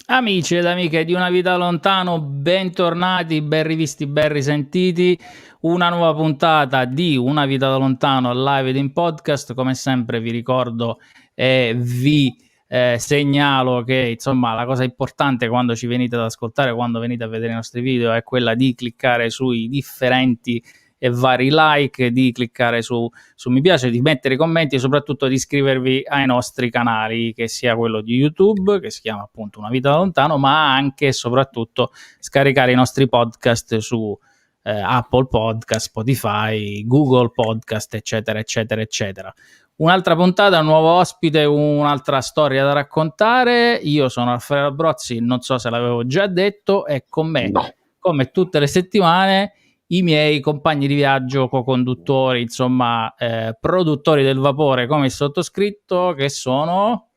Amici ed amiche di Una Vita Lontano, bentornati, ben rivisti, ben risentiti. Una nuova puntata di Una Vita da Lontano live ed in podcast. Come sempre vi ricordo e vi segnalo che insomma la cosa importante quando ci venite ad ascoltare, quando venite a vedere i nostri video, è quella di cliccare sui differenti e vari like, di cliccare su mi piace, di mettere commenti e soprattutto di iscrivervi ai nostri canali, che sia quello di YouTube, che si chiama appunto Una Vita da Lontano, ma anche e soprattutto scaricare i nostri podcast su Apple Podcast, Spotify, Google Podcast, eccetera, eccetera, eccetera. Un'altra puntata, un nuovo ospite, un'altra storia da raccontare. Io sono Raffaele Brozzi, non so se l'avevo già detto, e con me, come tutte le settimane, i miei compagni di viaggio, co-conduttori, insomma, produttori del vapore come il sottoscritto, che sono...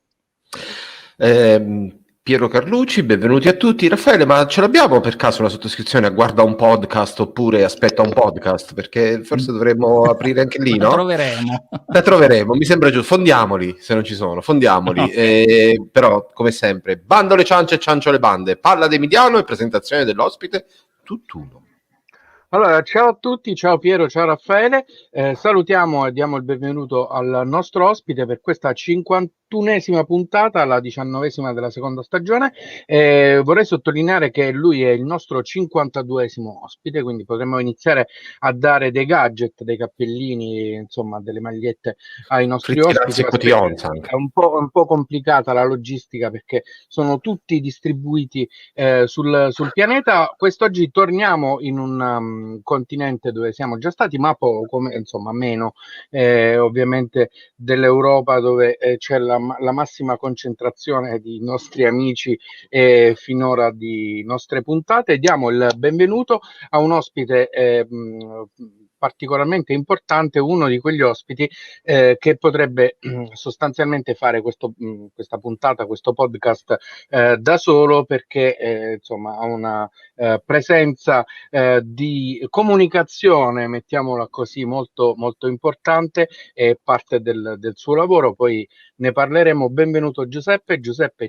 Piero Carlucci, benvenuti a tutti. Raffaele, ma ce l'abbiamo per caso la sottoscrizione a Guarda un Podcast oppure Aspetta un Podcast? Perché forse dovremmo aprire anche lì, no? La troveremo, mi sembra giusto. Fondiamoli, se non ci sono, fondiamoli. Okay. Però, come sempre, bando le ciance e ciancio le bande. Palla di Midiano e presentazione dell'ospite, tutt'uno. Allora, ciao a tutti, ciao Piero, ciao Raffaele, salutiamo e diamo il benvenuto al nostro ospite per questa 51esima puntata, la 19esima della seconda stagione. Vorrei sottolineare che lui è il nostro 52esimo ospite, quindi potremmo iniziare a dare dei gadget, dei cappellini, insomma delle magliette ai nostri ospiti. È un po' complicata la logistica perché sono tutti distribuiti sul pianeta. Quest'oggi torniamo in un continente dove siamo già stati, ma poco, insomma meno ovviamente dell'Europa, dove c'è la massima concentrazione di nostri amici finora di nostre puntate. Diamo il benvenuto a un ospite particolarmente importante, uno di quegli ospiti che potrebbe sostanzialmente fare questa puntata, questo podcast da solo, perché insomma ha una presenza di comunicazione, mettiamola così, molto, molto importante, è parte del suo lavoro. Poi ne parleremo. Benvenuto Giuseppe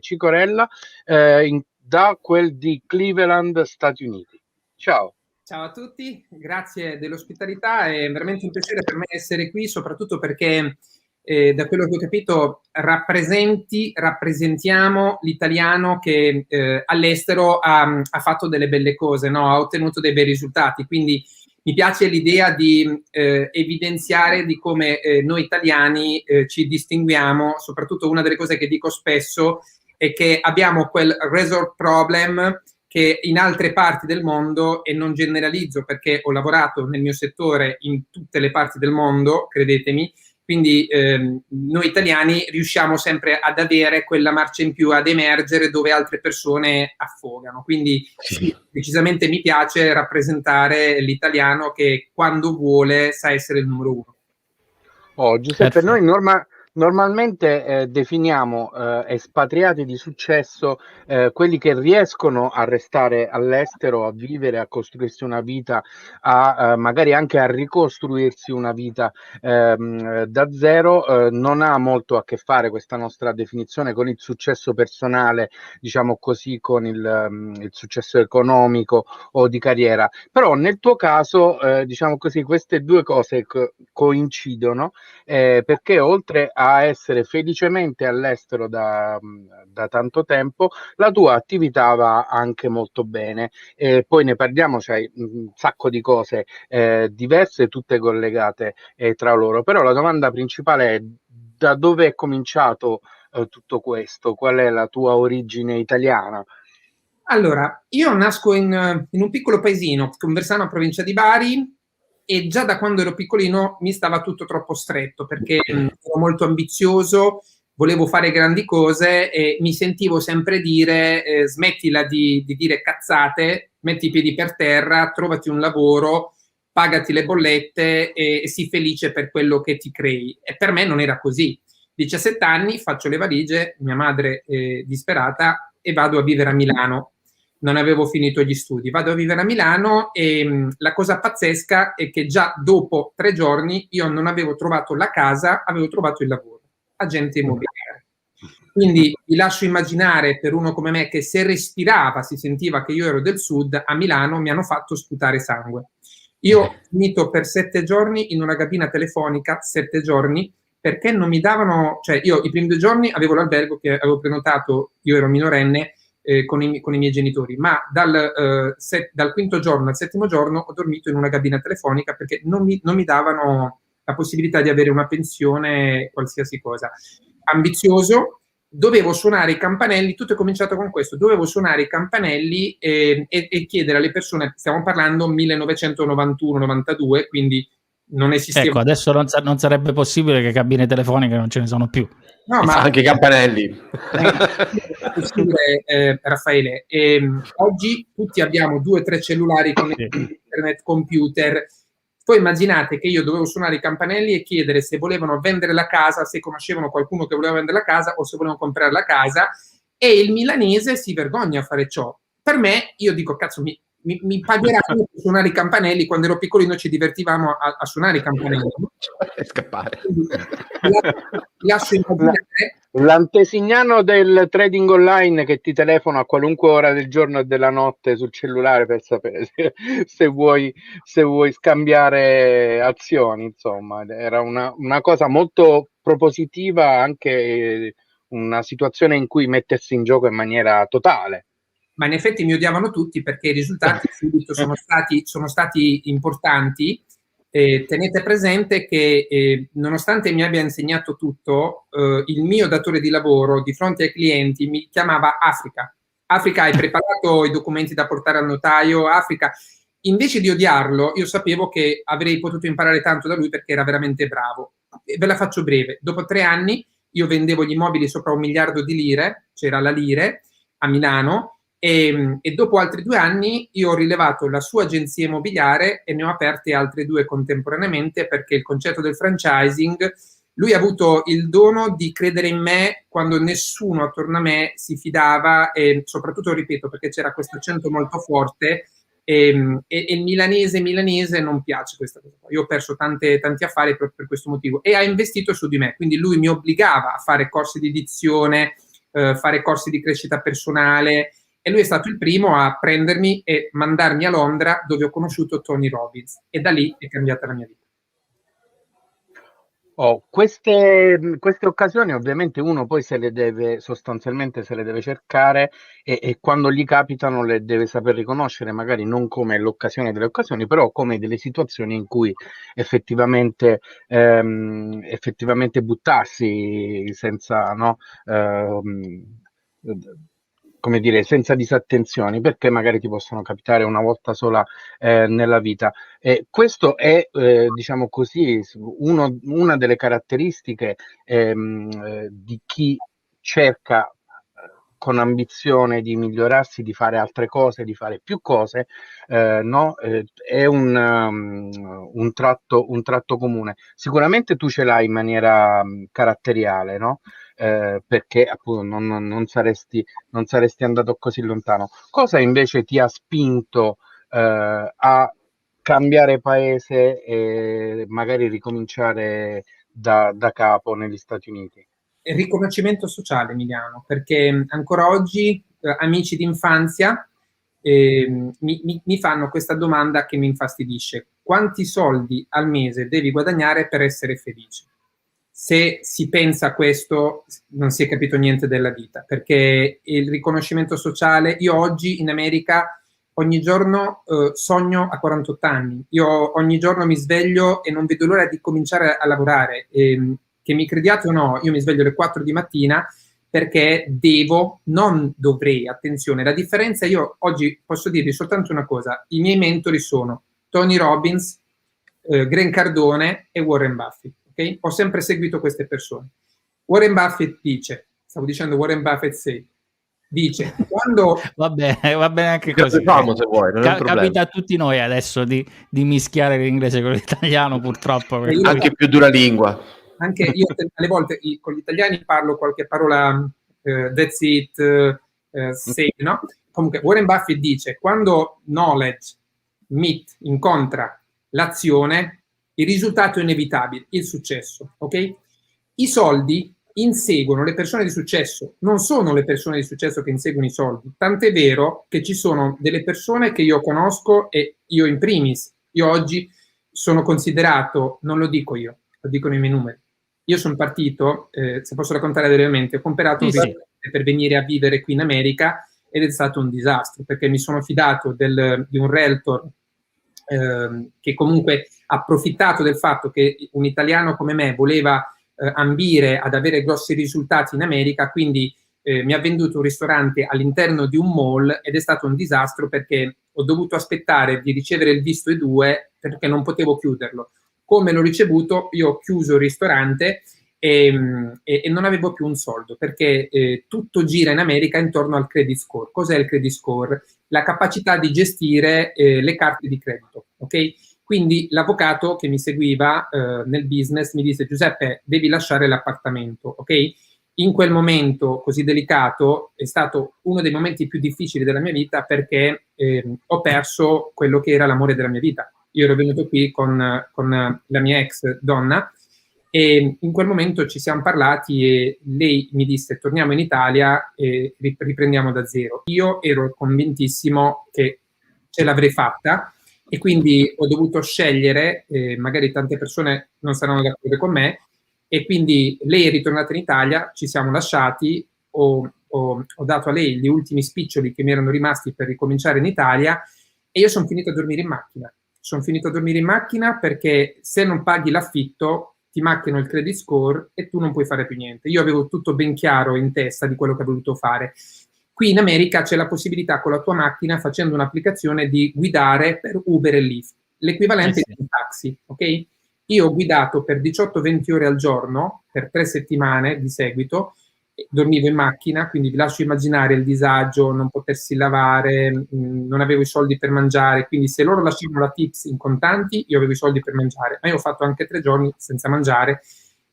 Cicorella, da quel di Cleveland, Stati Uniti. Ciao. Ciao a tutti, grazie dell'ospitalità, è veramente un piacere per me essere qui, soprattutto perché da quello che ho capito rappresentiamo l'italiano che all'estero ha fatto delle belle cose, no? Ha ottenuto dei bei risultati, quindi mi piace l'idea di evidenziare di come noi italiani ci distinguiamo. Soprattutto una delle cose che dico spesso è che abbiamo quel resort problem che in altre parti del mondo, e non generalizzo perché ho lavorato nel mio settore in tutte le parti del mondo, credetemi, quindi noi italiani riusciamo sempre ad avere quella marcia in più, ad emergere dove altre persone affogano. Quindi sì, decisamente mi piace rappresentare l'italiano che quando vuole sa essere il numero uno. Oh, Giuseppe, noi normalmente definiamo espatriati di successo quelli che riescono a restare all'estero, a vivere, a costruirsi una vita, magari anche a ricostruirsi una vita da zero. Non ha molto a che fare questa nostra definizione con il successo personale, diciamo così, con il successo economico o di carriera. Però nel tuo caso, diciamo così, queste due cose coincidono, perché oltre a essere felicemente all'estero da tanto tempo, la tua attività va anche molto bene. Poi ne parliamo, c'hai un sacco di cose diverse, tutte collegate tra loro. Però la domanda principale è: da dove è cominciato tutto questo? Qual è la tua origine italiana? Allora, io nasco in un piccolo paesino, Conversano, provincia di Bari, e già da quando ero piccolino mi stava tutto troppo stretto perché ero molto ambizioso, volevo fare grandi cose e mi sentivo sempre dire smettila di dire cazzate, metti i piedi per terra, trovati un lavoro, pagati le bollette e sii felice per quello che ti crei. E per me non era così. 17 anni, faccio le valigie, mia madre è disperata e vado a vivere a Milano. Non avevo finito gli studi, vado a vivere a Milano e la cosa pazzesca è che già dopo 3 giorni io non avevo trovato la casa, avevo trovato il lavoro, agente immobiliare. Quindi vi lascio immaginare, per uno come me che se respirava si sentiva che io ero del sud, a Milano mi hanno fatto sputare sangue. Io ho finito per 7 giorni in una cabina telefonica, 7 giorni, perché non mi davano, cioè io i primi 2 giorni avevo l'albergo che avevo prenotato, io ero minorenne, con i miei genitori, ma dal 5° giorno al 7° giorno ho dormito in una cabina telefonica perché non mi davano la possibilità di avere una pensione, qualsiasi cosa. Ambizioso, dovevo suonare i campanelli, tutto è cominciato con questo, dovevo suonare i campanelli e chiedere alle persone, stiamo parlando 1991-92, quindi non esisteva. Ecco, adesso non sarebbe possibile che cabine telefoniche non ce ne sono più. No, ma anche i campanelli. È possibile, Raffaele. Oggi tutti abbiamo 2 o 3 cellulari con internet, computer. Poi immaginate che io dovevo suonare i campanelli e chiedere se volevano vendere la casa, se conoscevano qualcuno che voleva vendere la casa o se volevano comprare la casa, e il milanese si vergogna a fare ciò. Per me, io dico, cazzo, mi pagheranno per suonare i campanelli. Quando ero piccolino ci divertivamo a suonare i campanelli. Scappare. Lascio immaginare. L'antesignano del trading online che ti telefona a qualunque ora del giorno e della notte sul cellulare per sapere se vuoi scambiare azioni, insomma, era una cosa molto propositiva, anche una situazione in cui mettersi in gioco in maniera totale. Ma in effetti mi odiavano tutti perché i risultati subito sono stati importanti. Tenete presente che nonostante mi abbia insegnato tutto, il mio datore di lavoro di fronte ai clienti mi chiamava Africa. Africa, hai preparato i documenti da portare al notaio? Africa. Invece di odiarlo, io sapevo che avrei potuto imparare tanto da lui perché era veramente bravo. Ve la faccio breve. Dopo 3 anni io vendevo gli immobili sopra 1 miliardo di lire, c'era la Lire a Milano, e dopo altri 2 anni io ho rilevato la sua agenzia immobiliare e ne ho aperte altre 2 contemporaneamente, perché il concetto del franchising, lui ha avuto il dono di credere in me quando nessuno attorno a me si fidava, e soprattutto, ripeto, perché c'era questo accento molto forte, e il milanese non piace questa cosa. Io ho perso tanti affari proprio per questo motivo, e ha investito su di me, quindi lui mi obbligava a fare corsi di dizione, fare corsi di crescita personale, e lui è stato il primo a prendermi e mandarmi a Londra, dove ho conosciuto Tony Robbins, e da lì è cambiata la mia vita. Queste occasioni ovviamente uno poi sostanzialmente se le deve cercare, e quando gli capitano le deve saper riconoscere, magari non come l'occasione delle occasioni, però come delle situazioni in cui effettivamente buttarsi senza, no, come dire, senza disattenzioni, perché magari ti possono capitare una volta sola nella vita. Questo è, diciamo così, una delle caratteristiche di chi cerca con ambizione di migliorarsi, di fare altre cose, di fare più cose, no? È un tratto comune. Sicuramente tu ce l'hai in maniera caratteriale, no? Perché appunto non saresti andato così lontano. Cosa invece ti ha spinto a cambiare paese e magari ricominciare da capo negli Stati Uniti? Il riconoscimento sociale, Emiliano, perché ancora oggi amici d'infanzia mi fanno questa domanda che mi infastidisce: quanti soldi al mese devi guadagnare per essere felice? Se si pensa a questo non si è capito niente della vita, perché il riconoscimento sociale, io oggi in America ogni giorno sogno a 48 anni, io ogni giorno mi sveglio e non vedo l'ora di cominciare a lavorare, che mi crediate o no, io mi sveglio alle 4 di mattina perché non dovrei, attenzione, la differenza, io oggi posso dirvi soltanto una cosa: i miei mentori sono Tony Robbins, Grant Cardone e Warren Buffett. Okay? Ho sempre seguito queste persone. Warren Buffett dice, quando... Va bene anche così. Se vuoi, non è un problema. Capita a tutti noi adesso di mischiare l'inglese con l'italiano, purtroppo. Anche più dura lingua. Anche io alle volte con gli italiani parlo qualche parola, that's it, say, no? Comunque Warren Buffett dice, quando knowledge incontra l'azione, il risultato è inevitabile, il successo, ok? I soldi inseguono le persone di successo, non sono le persone di successo che inseguono i soldi. Tant'è vero che ci sono delle persone che io conosco, e io in primis, io oggi sono considerato, non lo dico io, lo dicono i miei numeri. Io sono partito, se posso raccontare brevemente, ho comprato un biglietto per venire a vivere qui in America ed è stato un disastro, perché mi sono fidato di un realtor che comunque ha approfittato del fatto che un italiano come me voleva ambire ad avere grossi risultati in America, quindi mi ha venduto un ristorante all'interno di un mall ed è stato un disastro perché ho dovuto aspettare di ricevere il visto E2 perché non potevo chiuderlo. Come l'ho ricevuto, io ho chiuso il ristorante e non avevo più un soldo, perché tutto gira in America intorno al credit score. Cos'è il credit score? La capacità di gestire le carte di credito, ok? Quindi l'avvocato che mi seguiva nel business mi disse: Giuseppe, devi lasciare l'appartamento, ok? In quel momento così delicato è stato uno dei momenti più difficili della mia vita, perché ho perso quello che era l'amore della mia vita. Io ero venuto qui con la mia ex donna e in quel momento ci siamo parlati e lei mi disse: torniamo in Italia e riprendiamo da zero. Io ero convintissimo che ce l'avrei fatta e quindi ho dovuto scegliere, magari tante persone non saranno d'accordo con me, e quindi lei è ritornata in Italia, ci siamo lasciati, ho dato a lei gli ultimi spiccioli che mi erano rimasti per ricominciare in Italia e io sono finito a dormire in macchina. Sono finito a dormire in macchina perché se non paghi l'affitto ti macchiano il credit score e tu non puoi fare più niente. Io avevo tutto ben chiaro in testa di quello che avrei voluto fare. Qui in America c'è la possibilità con la tua macchina, facendo un'applicazione, di guidare per Uber e Lyft, l'equivalente di un taxi, ok? Io ho guidato per 18-20 ore al giorno, per 3 settimane di seguito, dormivo in macchina, quindi vi lascio immaginare il disagio, non potersi lavare, non avevo i soldi per mangiare, quindi se loro lasciavano la tips in contanti, io avevo i soldi per mangiare, ma io ho fatto anche 3 giorni senza mangiare.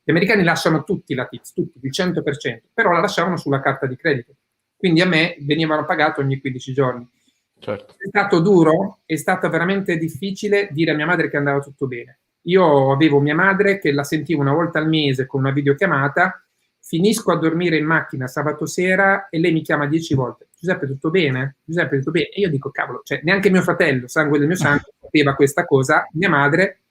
Gli americani lasciano tutti la tips, tutti, il 100%, però la lasciavano sulla carta di credito, quindi a me venivano pagato ogni 15 giorni. Certo. È stato duro, è stato veramente difficile dire a mia madre che andava tutto bene. Io avevo mia madre che la sentivo una volta al mese con una videochiamata, finisco a dormire in macchina sabato sera e lei mi chiama 10 volte: Giuseppe, tutto bene? Giuseppe, tutto bene? E io dico: cavolo, cioè neanche mio fratello, sangue del mio sangue, sapeva questa cosa. Mia madre,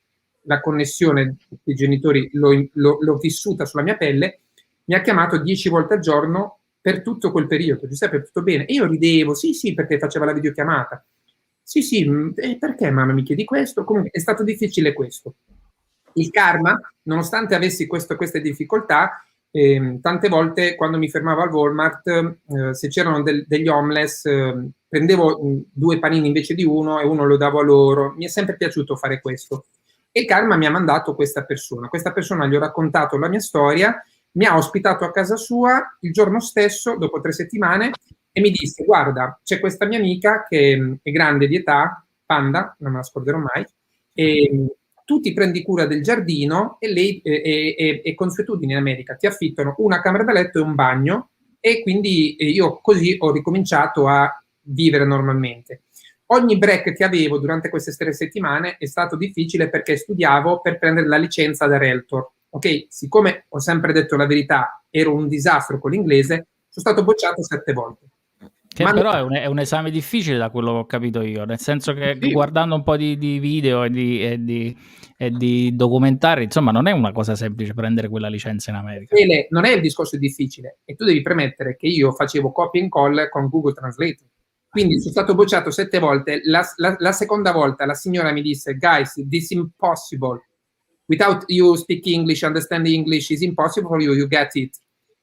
la connessione dei genitori l'ho vissuta sulla mia pelle, mi ha chiamato 10 volte al giorno per tutto quel periodo: Giuseppe, tutto bene? E io ridevo: sì, perché faceva la videochiamata. Sì, perché mamma mi chiedi questo? Comunque è stato difficile questo. Il karma, nonostante avessi queste difficoltà, tante volte quando mi fermavo al Walmart, se c'erano degli homeless, prendevo 2 panini invece di uno e uno lo davo a loro. Mi è sempre piaciuto fare questo. E il karma mi ha mandato questa persona. Questa persona gli ho raccontato la mia storia, mi ha ospitato a casa sua il giorno stesso, dopo 3 settimane, e mi disse: guarda, c'è questa mia amica che è grande di età, Panda, non me la scorderò mai, e tu ti prendi cura del giardino e lei è consuetudine in America, ti affittano una camera da letto e un bagno, e quindi io così ho ricominciato a vivere normalmente. Ogni break che avevo durante queste 3 settimane è stato difficile perché studiavo per prendere la licenza da realtor. Ok, siccome ho sempre detto la verità, ero un disastro con l'inglese, sono stato bocciato 7 volte. Che però è un esame difficile, da quello che ho capito io, nel senso che guardando un po' di video e di documentari, insomma, non è una cosa semplice prendere quella licenza in America. Non è il discorso difficile, e tu devi premettere che io facevo copia e incolla con Google Translate. Quindi sono stato bocciato 7 volte. La seconda volta la signora mi disse: guys, this is impossible. Without you speak English, understand English, is impossible for you, you get it.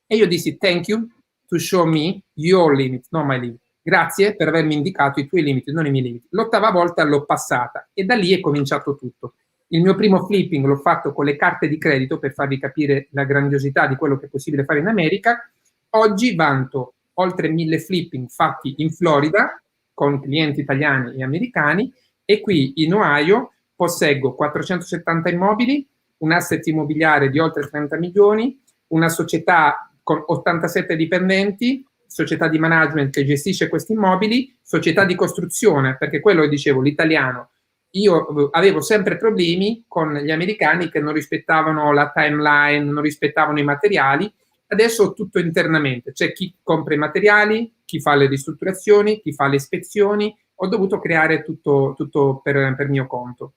E io dissi: thank you to show me your limit, not my limit. Grazie per avermi indicato i tuoi limiti, non i miei limiti. L'8ª volta l'ho passata e da lì è cominciato tutto. Il mio primo flipping l'ho fatto con le carte di credito, per farvi capire la grandiosità di quello che è possibile fare in America. Oggi vanto oltre 1000 flipping fatti in Florida con clienti italiani e americani, e qui in Ohio posseggo 470 immobili, un asset immobiliare di oltre 30 milioni, una società con 87 dipendenti, società di management che gestisce questi immobili, società di costruzione, perché quello dicevo, l'italiano. Io avevo sempre problemi con gli americani che non rispettavano la timeline, non rispettavano i materiali, Adesso tutto internamente, c'è chi compra i materiali, chi fa le ristrutturazioni, chi fa le ispezioni. Ho dovuto creare tutto per mio conto.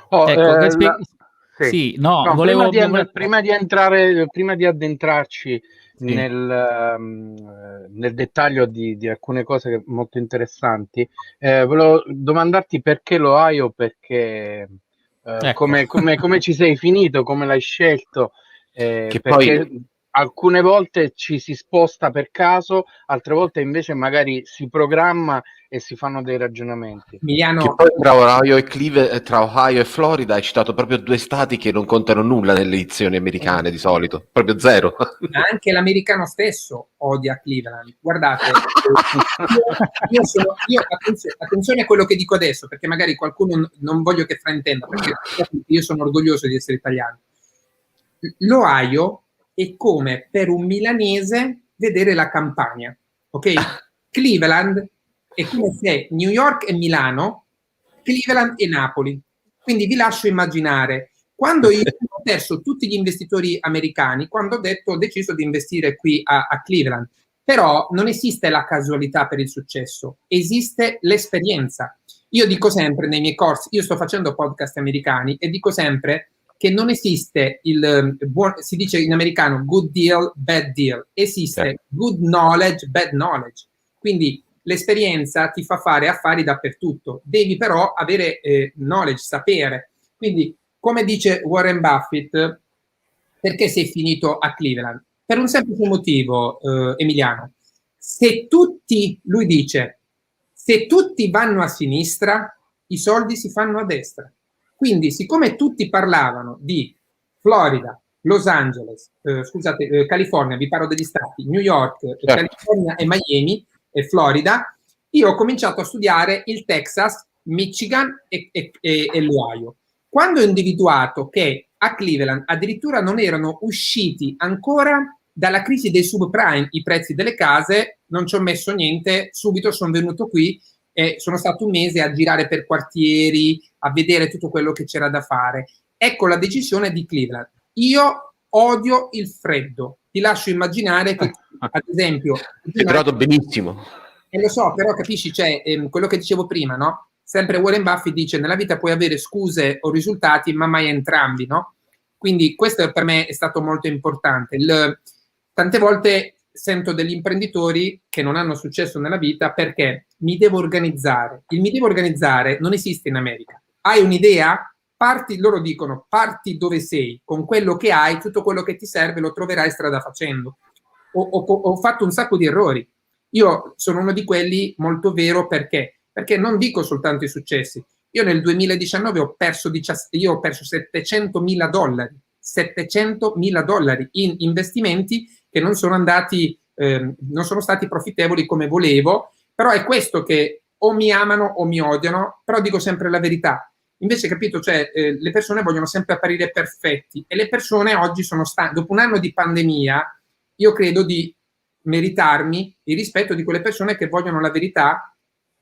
Ecco, sì. no, prima di addentrarci Sì. nel dettaglio di alcune cose molto interessanti, volevo domandarti perché l'Ohio, perché Ecco. come ci sei finito, come l'hai scelto, Che perché poi alcune volte ci si sposta per caso, altre volte invece magari si programma e si fanno dei ragionamenti. Che poi tra Ohio e Florida hai citato proprio due stati che non contano nulla nelle edizioni americane di solito, proprio zero. Anche l'americano stesso odia Cleveland. Guardate, attenzione a quello che dico adesso, perché magari qualcuno non voglio che fraintenda, perché io sono orgoglioso di essere italiano. L'Ohio è come per un milanese vedere la Campania, ok? Cleveland è come se New York e Milano, Cleveland e Napoli. Quindi vi lascio immaginare, quando io ho perso tutti gli investitori americani, quando ho deciso di investire qui a Cleveland, però non esiste la casualità per il successo, esiste l'esperienza. Io dico sempre nei miei corsi, io sto facendo podcast americani e dico sempre che non esiste si dice in americano good deal, bad deal, esiste good knowledge, bad knowledge. Quindi l'esperienza ti fa fare affari dappertutto, devi però avere knowledge, sapere. Quindi, come dice Warren Buffett, perché sei finito a Cleveland? Per un semplice motivo, Emiliano. Lui dice, se tutti vanno a sinistra, i soldi si fanno a destra. Quindi, siccome tutti parlavano di Florida, Los Angeles, California, vi parlo degli stati, New York, California e Miami, e Florida, io ho cominciato a studiare il Texas, Michigan e l'Ohio. Quando ho individuato che a Cleveland addirittura non erano usciti ancora dalla crisi dei subprime i prezzi delle case, non ci ho messo niente, subito sono venuto qui e sono stato un mese a girare per quartieri, a vedere tutto quello che c'era da fare. Ecco la decisione di Cleveland. Io odio il freddo. Ti lascio immaginare che, ad esempio... Hai trovato benissimo. E lo so, però capisci, cioè, quello che dicevo prima, no? Sempre Warren Buffett dice, nella vita puoi avere scuse o risultati, ma mai entrambi, no? Quindi questo per me è stato molto importante. Tante volte sento degli imprenditori che non hanno successo nella vita perché mi devo organizzare. Il mi devo organizzare non esiste in America. Hai un'idea? Loro dicono, parti dove sei, con quello che hai, tutto quello che ti serve lo troverai strada facendo. Ho fatto un sacco di errori. Io sono uno di quelli molto vero perché non dico soltanto i successi. Io nel 2019 ho perso $700.000, $700.000 in investimenti che non sono stati profittevoli come volevo, però è questo che o mi amano o mi odiano, però dico sempre la verità. Invece, capito, cioè, le persone vogliono sempre apparire perfetti e le persone oggi sono stanche. Dopo un anno di pandemia, io credo di meritarmi il rispetto di quelle persone che vogliono la verità,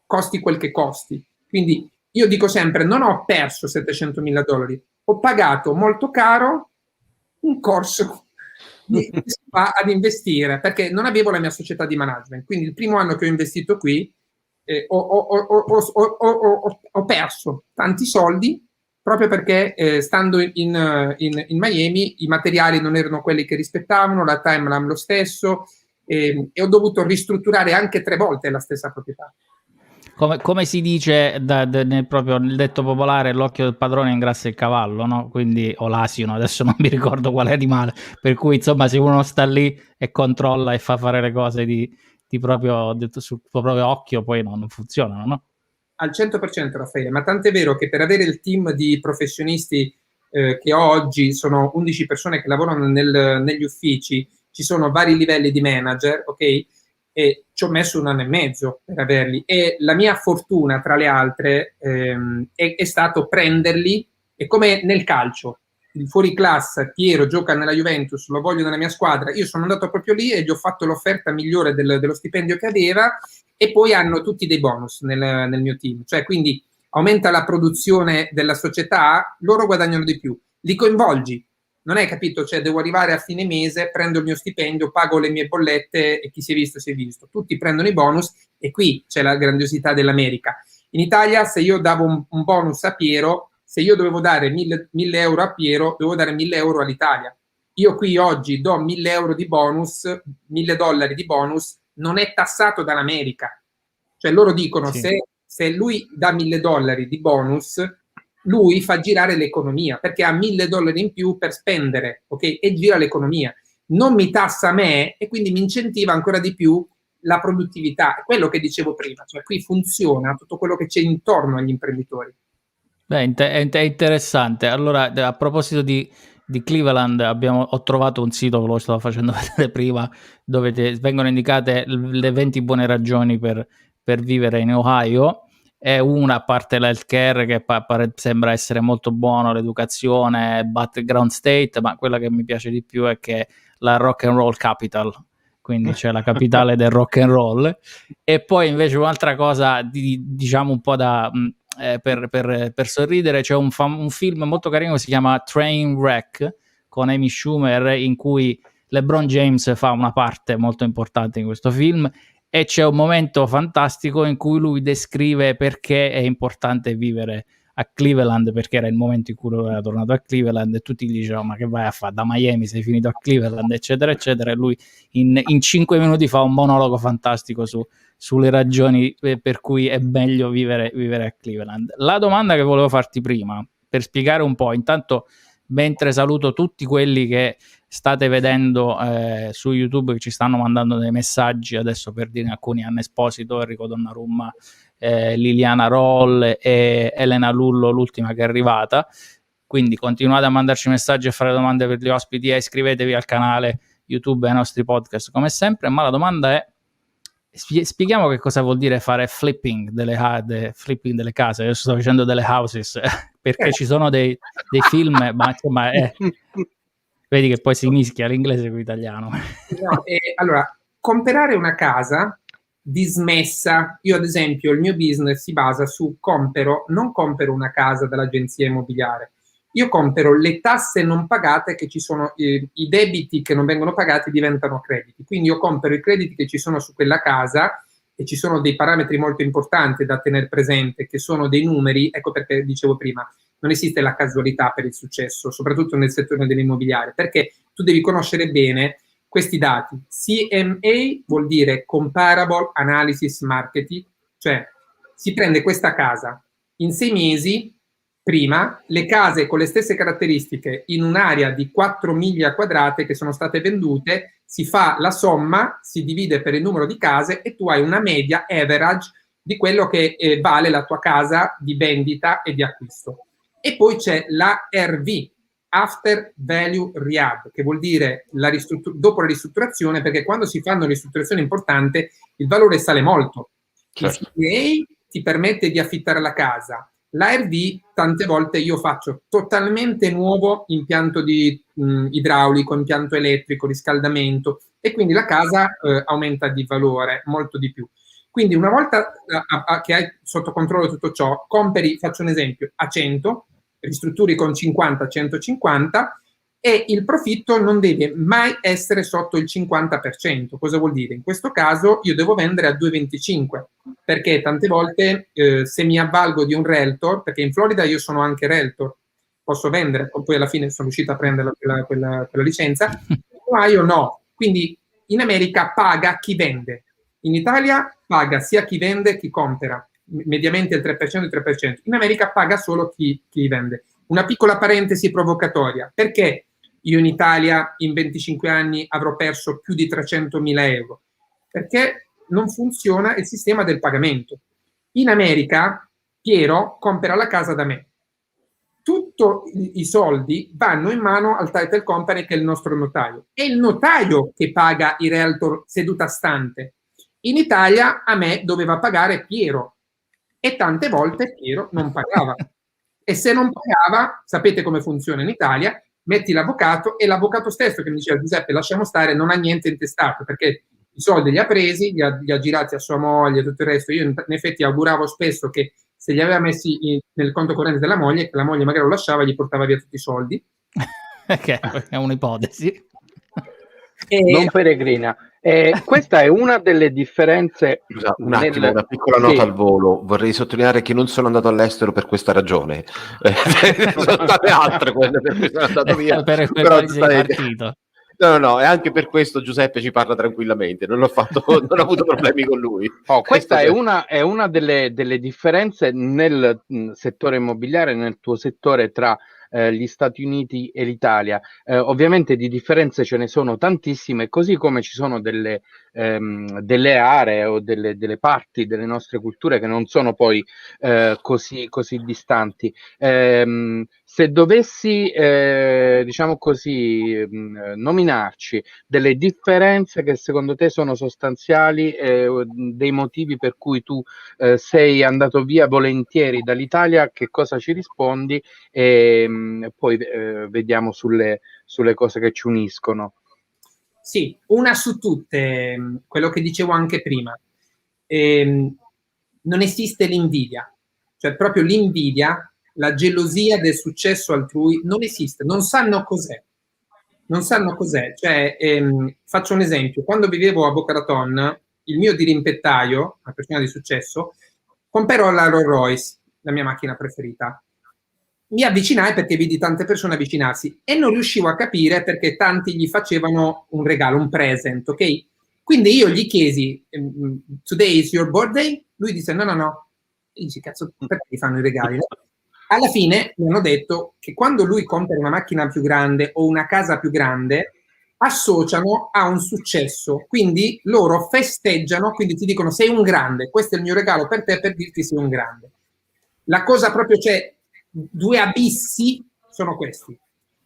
costi quel che costi. Quindi io dico sempre, non ho perso $700.000, ho pagato molto caro un corso ad investire, perché non avevo la mia società di management. Quindi il primo anno che ho investito qui ho perso tanti soldi proprio perché stando in Miami i materiali non erano quelli che rispettavano, la timeline lo stesso, e ho dovuto ristrutturare anche 3 volte la stessa proprietà. Come si dice proprio nel detto popolare, l'occhio del padrone ingrassa il cavallo, no? Quindi, o l'asino, adesso non mi ricordo quale animale, per cui insomma se uno sta lì e controlla e fa fare le cose sul proprio occhio, poi non funzionano, no? Al 100% Raffaele, ma tant'è vero che per avere il team di professionisti che ho oggi, sono 11 persone che lavorano negli uffici, ci sono vari livelli di manager, ok? E ci ho messo 1 anno e mezzo per averli, e la mia fortuna tra le altre è stato prenderli, è come nel calcio, il fuoriclasse Piero gioca nella Juventus, lo voglio nella mia squadra, io sono andato proprio lì e gli ho fatto l'offerta migliore dello stipendio che aveva, e poi hanno tutti dei bonus nel mio team, cioè quindi aumenta la produzione della società, loro guadagnano di più, li coinvolgi, Non hai capito? Cioè, devo arrivare a fine mese, prendo il mio stipendio, pago le mie bollette e chi si è visto si è visto. Tutti prendono i bonus e qui c'è la grandiosità dell'America. In Italia, se io davo un bonus a Piero, se io dovevo dare 1.000 euro a Piero, dovevo dare 1.000 euro all'Italia. Io qui oggi do 1.000 euro di bonus, $1.000 di bonus, non è tassato dall'America. Cioè loro dicono, Sì. se lui dà $1.000 di bonus, lui fa girare l'economia, perché ha $1.000 in più per spendere, ok? E gira l'economia. Non mi tassa a me e quindi mi incentiva ancora di più la produttività. È quello che dicevo prima, cioè qui funziona tutto quello che c'è intorno agli imprenditori. Beh, è interessante. Allora, a proposito di Cleveland, ho trovato un sito, ve lo stavo facendo vedere prima, dove vengono indicate le 20 buone ragioni per vivere in Ohio. È una, a parte l'healthcare, che sembra essere molto buono, l'educazione, background state, ma quella che mi piace di più è che la rock and roll capital, quindi c'è la capitale del rock and roll. E poi invece un'altra cosa, diciamo un po' da... per sorridere, c'è un film molto carino che si chiama Trainwreck con Amy Schumer, in cui LeBron James fa una parte molto importante in questo film, e c'è un momento fantastico in cui lui descrive perché è importante vivere a Cleveland, perché era il momento in cui lui era tornato a Cleveland e tutti gli dicevano: ma che vai a fare da Miami, sei finito a Cleveland, eccetera eccetera, e lui in 5 minuti fa un monologo fantastico sulle ragioni per cui è meglio vivere a Cleveland. La domanda che volevo farti prima, per spiegare un po', intanto, mentre saluto tutti quelli che state vedendo su YouTube, che ci stanno mandando dei messaggi adesso, per dire alcuni: Anna Esposito, Enrico Donnarumma, Liliana Roll e Elena Lullo, l'ultima che è arrivata. Quindi continuate a mandarci messaggi e fare domande per gli ospiti e iscrivetevi al canale YouTube e ai nostri podcast come sempre. Ma la domanda è: spieghiamo che cosa vuol dire fare flipping delle case. Io sto facendo delle houses perché ci sono dei film, ma insomma vedi che poi si mischia l'inglese con l'italiano. No, allora, comprare una casa dismessa, io ad esempio il mio business si basa su non compro una casa dall'agenzia immobiliare, io compro le tasse non pagate che ci sono, i debiti che non vengono pagati diventano crediti, quindi io compro i crediti che ci sono su quella casa e ci sono dei parametri molto importanti da tenere presente, che sono dei numeri. Ecco perché dicevo prima, non esiste la casualità per il successo, soprattutto nel settore dell'immobiliare, perché tu devi conoscere bene questi dati. CMA vuol dire Comparable Analysis Marketing, cioè si prende questa casa in 6 mesi, prima, le case con le stesse caratteristiche in un'area di 4 miglia quadrate che sono state vendute, si fa la somma, si divide per il numero di case e tu hai una media average di quello che vale la tua casa di vendita e di acquisto. E poi c'è la RV, After Value Rehab, che vuol dire dopo la ristrutturazione, perché quando si fanno ristrutturazioni importanti il valore sale molto. Certo. Il CPA ti permette di affittare la casa. La RV, tante volte io faccio totalmente nuovo impianto di idraulico, impianto elettrico, riscaldamento, e quindi la casa aumenta di valore molto di più. Quindi una volta che hai sotto controllo tutto ciò, compri, faccio un esempio, a 100, ristrutturi con 50, 150, e il profitto non deve mai essere sotto il 50%. Cosa vuol dire? In questo caso io devo vendere a 2,25, perché tante volte se mi avvalgo di un realtor, perché in Florida io sono anche realtor, posso vendere, poi alla fine sono riuscito a prendere quella licenza, ma io no. Quindi in America paga chi vende. In Italia paga sia chi vende che chi compra, mediamente il 3% e il 3%. In America paga solo chi vende. Una piccola parentesi provocatoria: perché io in Italia in 25 anni avrò perso più di 300.000 euro? Perché non funziona il sistema del pagamento. In America Piero compra la casa da me. Tutti i soldi vanno in mano al title company, che è il nostro notaio. È il notaio che paga i realtor seduta stante. In Italia a me doveva pagare Piero e tante volte Piero non pagava. E se non pagava, sapete come funziona in Italia, metti l'avvocato, e l'avvocato stesso che mi diceva: Giuseppe, lasciamo stare, non ha niente intestato, perché i soldi li ha presi, li ha girati a sua moglie e tutto il resto. Io in effetti auguravo spesso che se li aveva messi nel conto corrente della moglie, che la moglie magari lo lasciava e gli portava via tutti i soldi. che è un'ipotesi. Non peregrina. Questa è una delle differenze. Scusa, un attimo, una piccola nota al volo. Vorrei sottolineare che non sono andato all'estero per questa ragione. Sono state altre quelle per cui sono andato via. per Però sei partito. No, e anche per questo Giuseppe ci parla tranquillamente, non ho avuto problemi con lui. Questa è una delle differenze nel settore immobiliare, nel tuo settore, tra gli Stati Uniti e l'Italia. Ovviamente di differenze ce ne sono tantissime, così come ci sono delle aree o delle parti delle nostre culture che non sono poi così distanti. Se dovessi, diciamo così, nominarci delle differenze che secondo te sono sostanziali, dei motivi per cui tu sei andato via volentieri dall'Italia, che cosa ci rispondi? Poi vediamo sulle cose che ci uniscono. Sì, una su tutte, quello che dicevo anche prima. Non esiste l'invidia, cioè proprio l'invidia, la gelosia del successo altrui non esiste, non sanno cos'è. Cioè, faccio un esempio: quando vivevo a Boca Raton, il mio dirimpettaio, una persona di successo, comprò la Rolls Royce, la mia macchina preferita. Mi avvicinai perché vidi tante persone avvicinarsi e non riuscivo a capire perché tanti gli facevano un regalo, un present, ok? Quindi io gli chiesi, today is your birthday? Lui disse no. E dici, cazzo, perché gli fanno i regali? No? Alla fine mi hanno detto che quando lui compra una macchina più grande o una casa più grande, associano a un successo, quindi loro festeggiano, quindi ti dicono sei un grande, questo è il mio regalo per te per dirti sei un grande. La cosa proprio, c'è due abissi, sono questi.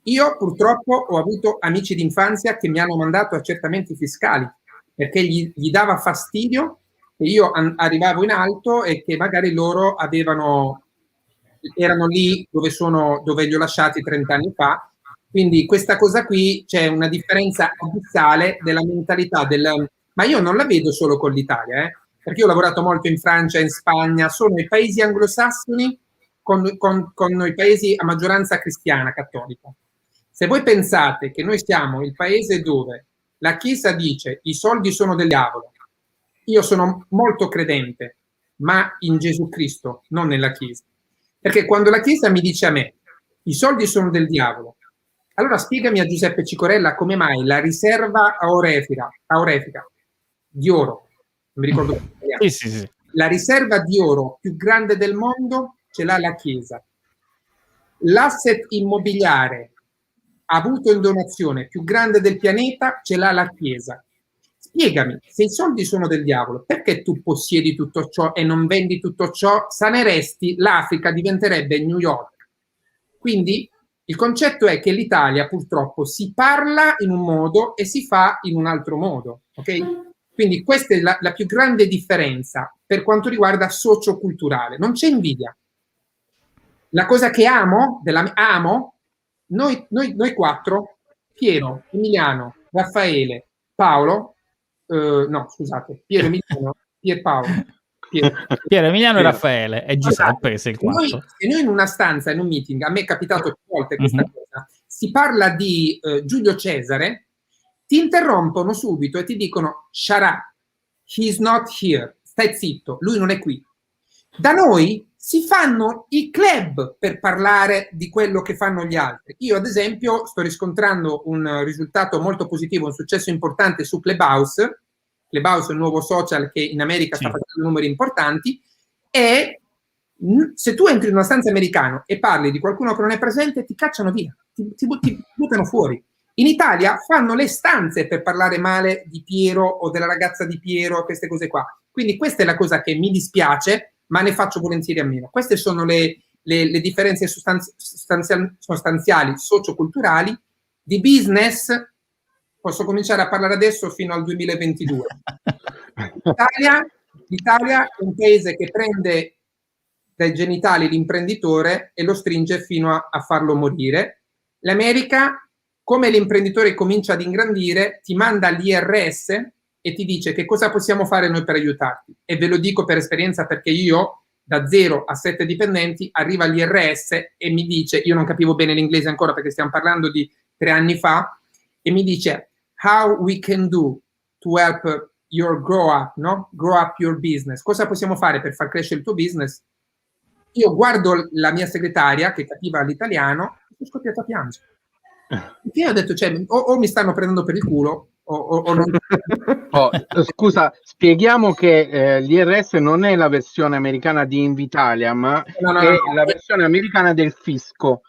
Io purtroppo ho avuto amici d'infanzia che mi hanno mandato accertamenti fiscali perché gli dava fastidio che io arrivavo in alto e che magari loro erano lì dove li ho lasciati 30 anni fa. Quindi questa cosa qui, c'è una differenza abissale della mentalità ma io non la vedo solo con l'Italia, perché io ho lavorato molto in Francia, in Spagna, sono i paesi anglosassoni con i paesi a maggioranza cristiana, cattolica. Se voi pensate che noi siamo il paese dove la Chiesa dice i soldi sono del diavolo, io sono molto credente, ma in Gesù Cristo, non nella Chiesa. Perché quando la Chiesa mi dice a me i soldi sono del diavolo, allora spiegami a Giuseppe Cicorella come mai la riserva aurifica di oro, non mi ricordo più, sì. La riserva di oro più grande del mondo ce l'ha la Chiesa. L'asset immobiliare avuto in donazione più grande del pianeta ce l'ha la Chiesa. Spiegami, se i soldi sono del diavolo, perché tu possiedi tutto ciò e non vendi tutto ciò? Saneresti, l'Africa diventerebbe New York. Quindi il concetto è che l'Italia purtroppo si parla in un modo e si fa in un altro modo, ok? Quindi questa è la più grande differenza per quanto riguarda socioculturale. Non c'è invidia. La cosa che amo, noi quattro, Piero, Emiliano, Raffaele, Paolo, Piero, Emiliano, Pierpaolo. Piero, Emiliano e Raffaele e Giuseppe, che sei il quarto. Se noi in una stanza, in un meeting, a me è capitato più volte questa cosa, si parla di Giulio Cesare, ti interrompono subito e ti dicono shut up, he's not here, stai zitto, lui non è qui. Da noi si fanno i club per parlare di quello che fanno gli altri. Io ad esempio sto riscontrando un risultato molto positivo, un successo importante su Clubhouse. Clubhouse è un nuovo social che in America sta facendo numeri importanti, e se tu entri in una stanza americana e parli di qualcuno che non è presente, ti cacciano via, ti buttano fuori. In Italia fanno le stanze per parlare male di Piero o della ragazza di Piero, queste cose qua. Quindi questa è la cosa che mi dispiace, ma ne faccio volentieri a meno. Queste sono le differenze sostanziali, socioculturali. Di business posso cominciare a parlare adesso fino al 2022. L'Italia è un paese che prende dai genitali l'imprenditore e lo stringe fino a farlo morire. L'America, come l'imprenditore comincia ad ingrandire, ti manda l'IRS e ti dice che cosa possiamo fare noi per aiutarti. E ve lo dico per esperienza, perché io da 0 a 7 dipendenti arriva l'IRS e mi dice, io non capivo bene l'inglese ancora perché stiamo parlando di 3 anni fa e mi dice how we can do to help your grow up, no? Grow up your business. Cosa possiamo fare per far crescere il tuo business? Io guardo la mia segretaria che capiva l'italiano e sono scoppiato a piangere. Perché io ho detto, cioè, o mi stanno prendendo per il culo o non. Scusa, spieghiamo che l'IRS non è la versione americana di Invitalia, ma è la versione americana del fisco.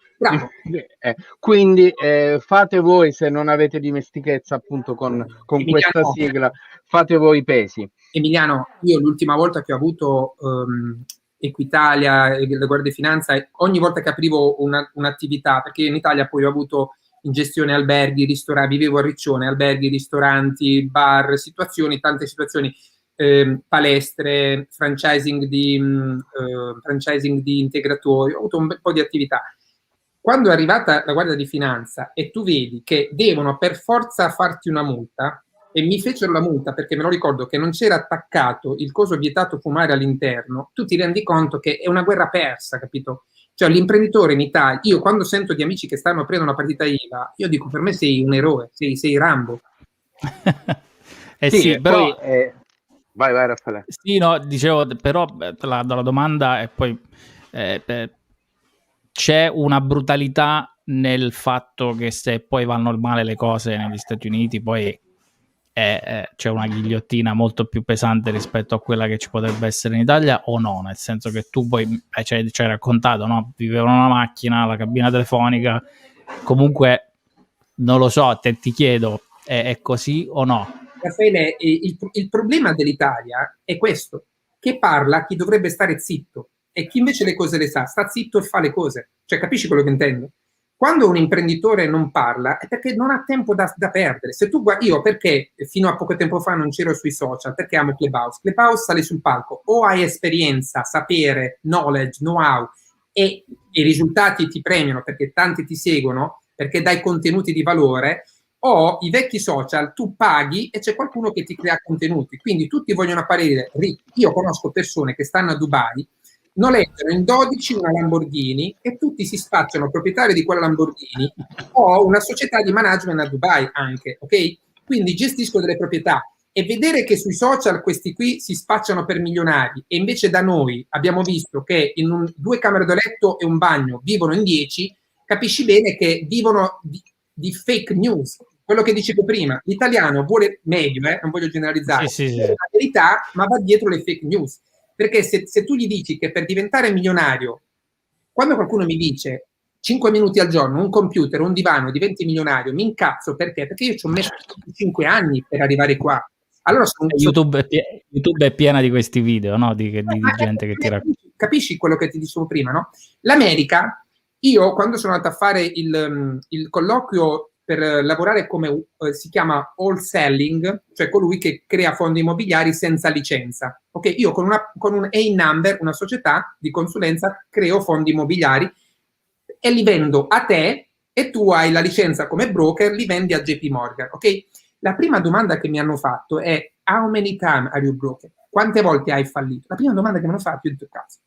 Quindi fate voi, se non avete dimestichezza appunto con questa sigla, fate voi i pesi. Emiliano, io l'ultima volta che ho avuto Equitalia e la Guardia di Finanza, ogni volta che aprivo un'attività, perché in Italia poi ho avuto in gestione alberghi, ristoranti, vivevo a Riccione, alberghi, ristoranti, bar, tante situazioni, palestre, franchising di integratori, ho avuto un bel po' di attività. Quando è arrivata la Guardia di Finanza e tu vedi che devono per forza farti una multa, e mi fecero la multa perché me lo ricordo che non c'era attaccato il coso vietato fumare all'interno, tu ti rendi conto che è una guerra persa, capito? Cioè l'imprenditore in Italia, io quando sento di amici che stanno aprendo una partita IVA, io dico per me sei un eroe, sei Rambo. Sì, però... Poi, vai Raffaele. Sì, no, dicevo, però la domanda è poi... c'è una brutalità nel fatto che se poi vanno male le cose negli Stati Uniti, poi c'è una ghigliottina molto più pesante rispetto a quella che ci potrebbe essere in Italia, o no? Nel senso che tu poi ci hai raccontato, no? Vivevano una macchina, la cabina telefonica, comunque non lo so, ti chiedo, è così o no? Raffaele, il problema dell'Italia è questo, che parla chi dovrebbe stare zitto e chi invece le cose le sa, sta zitto e fa le cose. Cioè, capisci quello che intendo? Quando un imprenditore non parla è perché non ha tempo da perdere. Se tu guardi, io perché fino a poco tempo fa non c'ero sui social, perché amo Clubhouse. Clubhouse sale sul palco, o hai esperienza, sapere, knowledge, know-how e i risultati ti premiano perché tanti ti seguono, perché dai contenuti di valore, o i vecchi social tu paghi e c'è qualcuno che ti crea contenuti. Quindi tutti vogliono apparire ricchi. Io conosco persone che stanno a Dubai, noleggiano in 12 una Lamborghini e tutti si spacciano proprietari di quella Lamborghini o una società di management a Dubai anche, ok? Quindi gestiscono delle proprietà e vedere che sui social questi qui si spacciano per milionari e invece da noi abbiamo visto che in 2 camere da letto e un bagno vivono in 10, capisci bene che vivono di fake news. Quello che dicevo prima, l'italiano vuole meglio, non voglio generalizzare, sì. la verità, ma va dietro le fake news. Perché se tu gli dici che per diventare milionario, quando qualcuno mi dice 5 minuti al giorno, un computer, un divano, diventi milionario, mi incazzo perché? Perché io ci ho messo 5 anni per arrivare qua. Allora YouTube è piena di questi video, no? Di gente che ti racconta. Capisci quello che ti dicevo prima, no? L'America, io quando sono andato a fare il colloquio per lavorare come si chiama wholesaling, cioè colui che crea fondi immobiliari senza licenza. Ok, io con un AIN number, una società di consulenza, creo fondi immobiliari e li vendo a te e tu hai la licenza come broker, li vendi a JP Morgan. Ok? La prima domanda che mi hanno fatto è how many times are you broken? Quante volte hai fallito? La prima domanda che mi hanno fatto, io ho detto cazzo.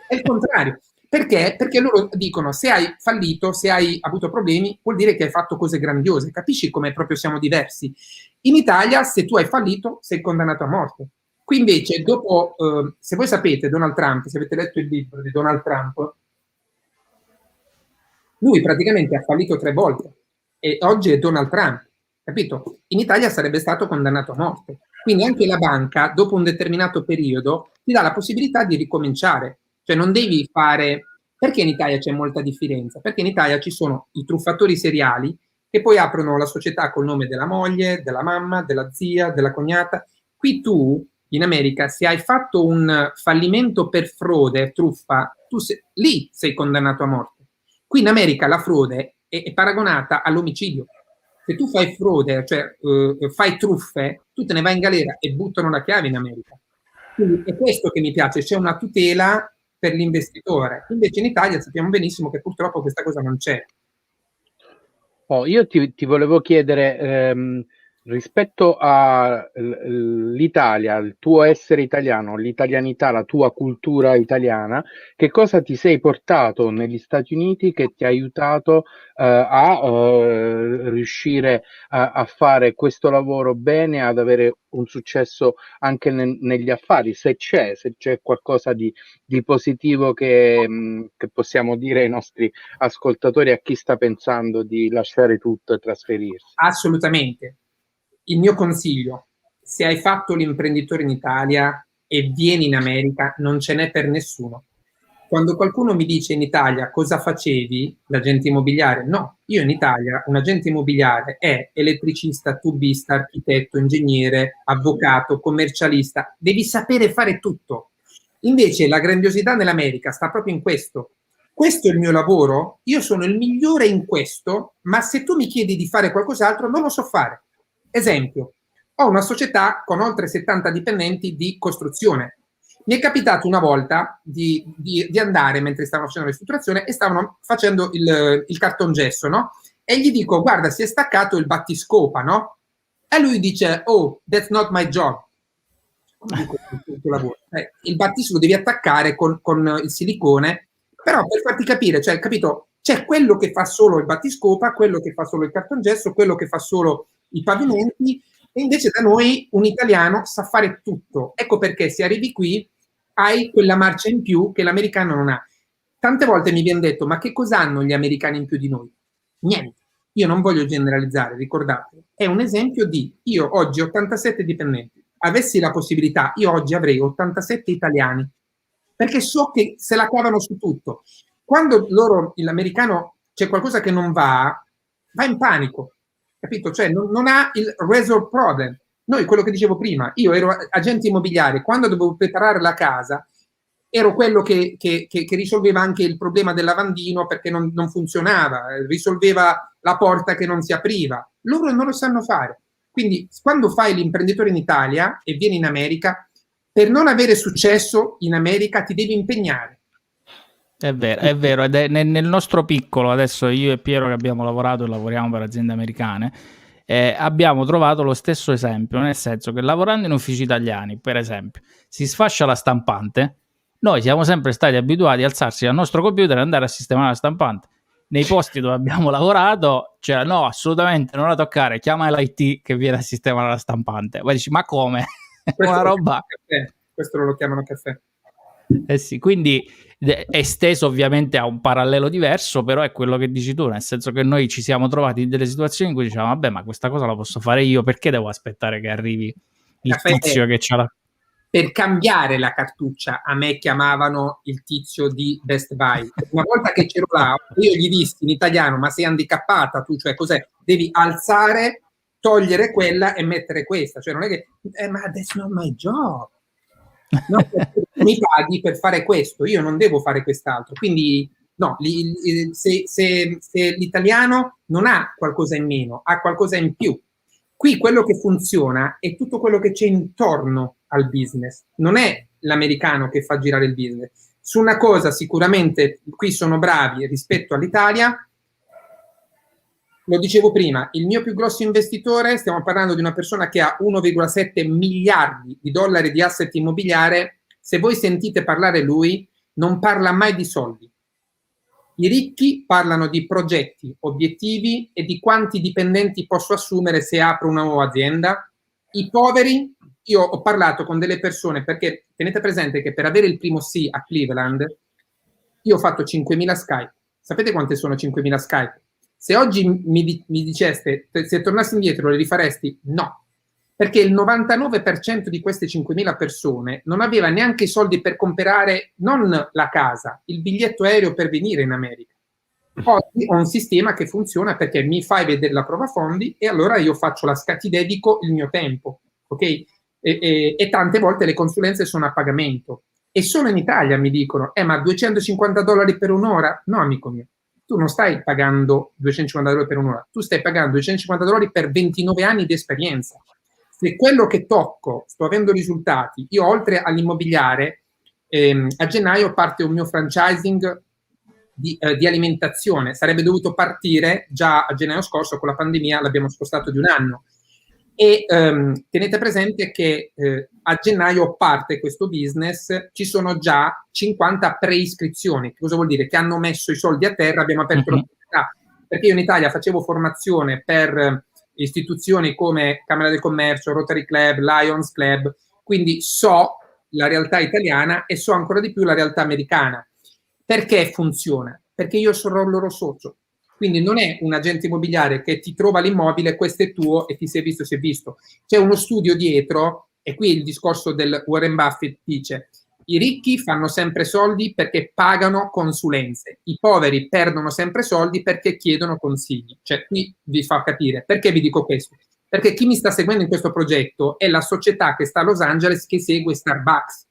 È il contrario. Perché? Perché loro dicono se hai fallito, se hai avuto problemi, vuol dire che hai fatto cose grandiose. Capisci come proprio siamo diversi? In Italia, se tu hai fallito, sei condannato a morte. Qui invece, dopo, se voi sapete, Donald Trump, se avete letto il libro di Donald Trump, lui praticamente ha fallito 3 volte e oggi è Donald Trump, capito? In Italia sarebbe stato condannato a morte. Quindi anche la banca, dopo un determinato periodo, ti dà la possibilità di ricominciare. Cioè non devi fare... Perché in Italia c'è molta differenza? Perché in Italia ci sono i truffatori seriali che poi aprono la società col nome della moglie, della mamma, della zia, della cognata. Qui tu, in America, se hai fatto un fallimento per frode, truffa, lì sei condannato a morte. Qui in America la frode è paragonata all'omicidio. Se tu fai frode, cioè fai truffe, tu te ne vai in galera e buttano la chiave in America. Quindi è questo che mi piace, c'è una tutela per l'investitore. Invece in Italia sappiamo benissimo che purtroppo questa cosa non c'è. Io ti volevo chiedere, rispetto all'Italia, il tuo essere italiano, l'italianità, la tua cultura italiana, che cosa ti sei portato negli Stati Uniti che ti ha aiutato a riuscire a fare questo lavoro bene, ad avere un successo anche negli affari, se c'è qualcosa di positivo che possiamo dire ai nostri ascoltatori, a chi sta pensando di lasciare tutto e trasferirsi? Assolutamente. Il mio consiglio, se hai fatto l'imprenditore in Italia e vieni in America, non ce n'è per nessuno. Quando qualcuno mi dice in Italia cosa facevi, l'agente immobiliare, no, io in Italia un agente immobiliare è elettricista, tubista, architetto, ingegnere, avvocato, commercialista, devi sapere fare tutto. Invece la grandiosità nell'America sta proprio in questo. Questo è il mio lavoro, io sono il migliore in questo, ma se tu mi chiedi di fare qualcos'altro non lo so fare. Esempio, ho una società con oltre 70 dipendenti di costruzione. Mi è capitato una volta di andare mentre stavano facendo la ristrutturazione e stavano facendo il cartongesso, no? E gli dico, guarda, si è staccato il battiscopa, no? E lui dice, oh, that's not my job. Come dico, il tuo lavoro? Il battiscopa lo devi attaccare con il silicone, però per farti capire, cioè, capito? C'è quello che fa solo il battiscopa, quello che fa solo il cartongesso, quello che fa solo i pavimenti, e invece da noi un italiano sa fare tutto. Ecco perché se arrivi qui hai quella marcia in più che l'americano non ha. Tante volte mi viene detto, ma che cosa hanno gli americani in più di noi? Niente. Io non voglio generalizzare, ricordate. È un esempio di, io oggi ho 87 dipendenti, avessi la possibilità, io oggi avrei 87 italiani, perché so che se la cavano su tutto. Quando l'americano c'è qualcosa che non va in panico, capito? Cioè non ha il resolve problem. Noi, quello che dicevo prima, io ero agente immobiliare, quando dovevo preparare la casa, ero quello che risolveva anche il problema del lavandino perché non funzionava, risolveva la porta che non si apriva. Loro non lo sanno fare. Quindi quando fai l'imprenditore in Italia e vieni in America, per non avere successo in America ti devi impegnare. È vero, ed è nel nostro piccolo, adesso io e Piero che abbiamo lavorato e lavoriamo per aziende americane, abbiamo trovato lo stesso esempio, nel senso che lavorando in uffici italiani, per esempio, si sfascia la stampante, noi siamo sempre stati abituati a alzarsi dal nostro computer e andare a sistemare la stampante. Nei posti dove abbiamo lavorato, cioè no, assolutamente non la toccare, chiama l'IT che viene a sistemare la stampante. Poi dici, ma come? Una roba... Questo lo chiamano caffè. Eh sì, quindi è esteso ovviamente a un parallelo diverso, però è quello che dici tu, nel senso che noi ci siamo trovati in delle situazioni in cui diciamo, vabbè, ma questa cosa la posso fare io, perché devo aspettare che arrivi il tizio che c'ha la... Per cambiare la cartuccia, a me chiamavano il tizio di Best Buy. Una volta che c'ero là, io gli dissi in italiano, ma sei handicappata tu, cioè cos'è? Devi alzare, togliere quella e mettere questa. Cioè non è che, ma that's not my job. No, mi paghi per fare questo, io non devo fare quest'altro. Quindi no, se l'italiano non ha qualcosa in meno, ha qualcosa in più. Qui quello che funziona è tutto quello che c'è intorno al business, non è l'americano che fa girare il business. Su una cosa sicuramente qui sono bravi rispetto all'Italia. Lo dicevo prima, il mio più grosso investitore, stiamo parlando di una persona che ha 1,7 miliardi di dollari di asset immobiliare. Se voi sentite parlare lui, non parla mai di soldi. I ricchi parlano di progetti, obiettivi e di quanti dipendenti posso assumere se apro una nuova azienda. I poveri, io ho parlato con delle persone, perché tenete presente che per avere il primo sì a Cleveland, io ho fatto 5.000 Skype. Sapete quante sono 5.000 Skype? Se oggi mi diceste, se tornassi indietro le rifaresti? No, perché il 99% di queste 5.000 persone non aveva neanche i soldi per comprare non la casa, il biglietto aereo per venire in America. Oggi ho un sistema che funziona perché mi fai vedere la prova fondi e allora io faccio ti dedico il mio tempo, ok? E tante volte le consulenze sono a pagamento. E solo in Italia mi dicono, ma $250 per un'ora? No, amico mio. Tu non stai pagando $250 per un'ora, tu stai pagando $250 per 29 anni di esperienza. Se quello che tocco sto avendo risultati, io oltre all'immobiliare, a gennaio parte un mio franchising di alimentazione, sarebbe dovuto partire già a gennaio scorso, con la pandemia l'abbiamo spostato di un anno. E tenete presente che a gennaio parte questo business, ci sono già 50 preiscrizioni. Cosa vuol dire? Che hanno messo i soldi a terra, abbiamo aperto la società. Perché io in Italia facevo formazione per istituzioni come Camera del Commercio, Rotary Club, Lions Club, quindi so la realtà italiana e so ancora di più la realtà americana. Perché funziona? Perché io sono il loro socio. Quindi non è un agente immobiliare che ti trova l'immobile, questo è tuo e ti si è visto. C'è uno studio dietro, e qui il discorso del Warren Buffett dice: i ricchi fanno sempre soldi perché pagano consulenze, i poveri perdono sempre soldi perché chiedono consigli. Cioè, qui vi fa capire. Perché vi dico questo? Perché chi mi sta seguendo in questo progetto è la società che sta a Los Angeles che segue Starbucks,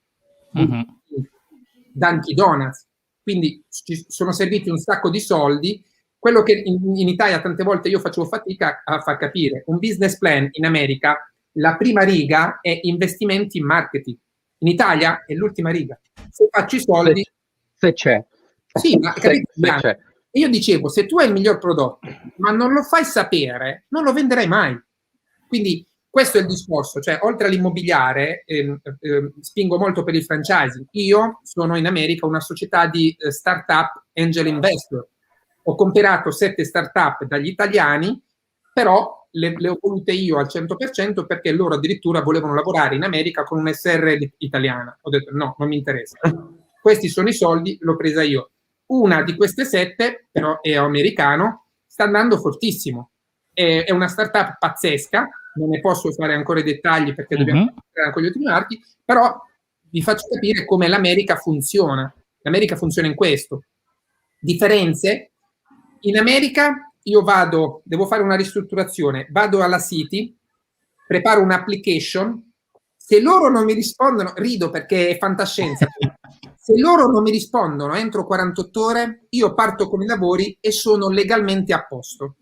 Dunkin' Donuts. Quindi ci sono serviti un sacco di soldi. Quello che in Italia tante volte io facevo fatica a far capire: un business plan in America, la prima riga è investimenti in marketing. In Italia è l'ultima riga. Se faccio i soldi... Se c'è. Sì, ma capito? E io dicevo, se tu hai il miglior prodotto, ma non lo fai sapere, non lo venderai mai. Quindi questo è il discorso. Cioè, oltre all'immobiliare, spingo molto per il franchising. Io sono in America una società di startup angel investor. Ho comprato 7 startup dagli italiani, però le ho volute io al 100% perché loro addirittura volevano lavorare in America con un SR italiana. Ho detto no, non mi interessa. Questi sono i soldi, l'ho presa io. Una di queste 7, però è americano, sta andando fortissimo. È una startup pazzesca, non ne posso fare ancora i dettagli perché dobbiamo fare con gli ultimi marchi, però vi faccio capire come l'America funziona. L'America funziona in questo. Differenze? In America io devo fare una ristrutturazione, vado alla City, preparo un'application, se loro non mi rispondono, rido perché è fantascienza, se loro non mi rispondono entro 48 ore, io parto con i lavori e sono legalmente a posto.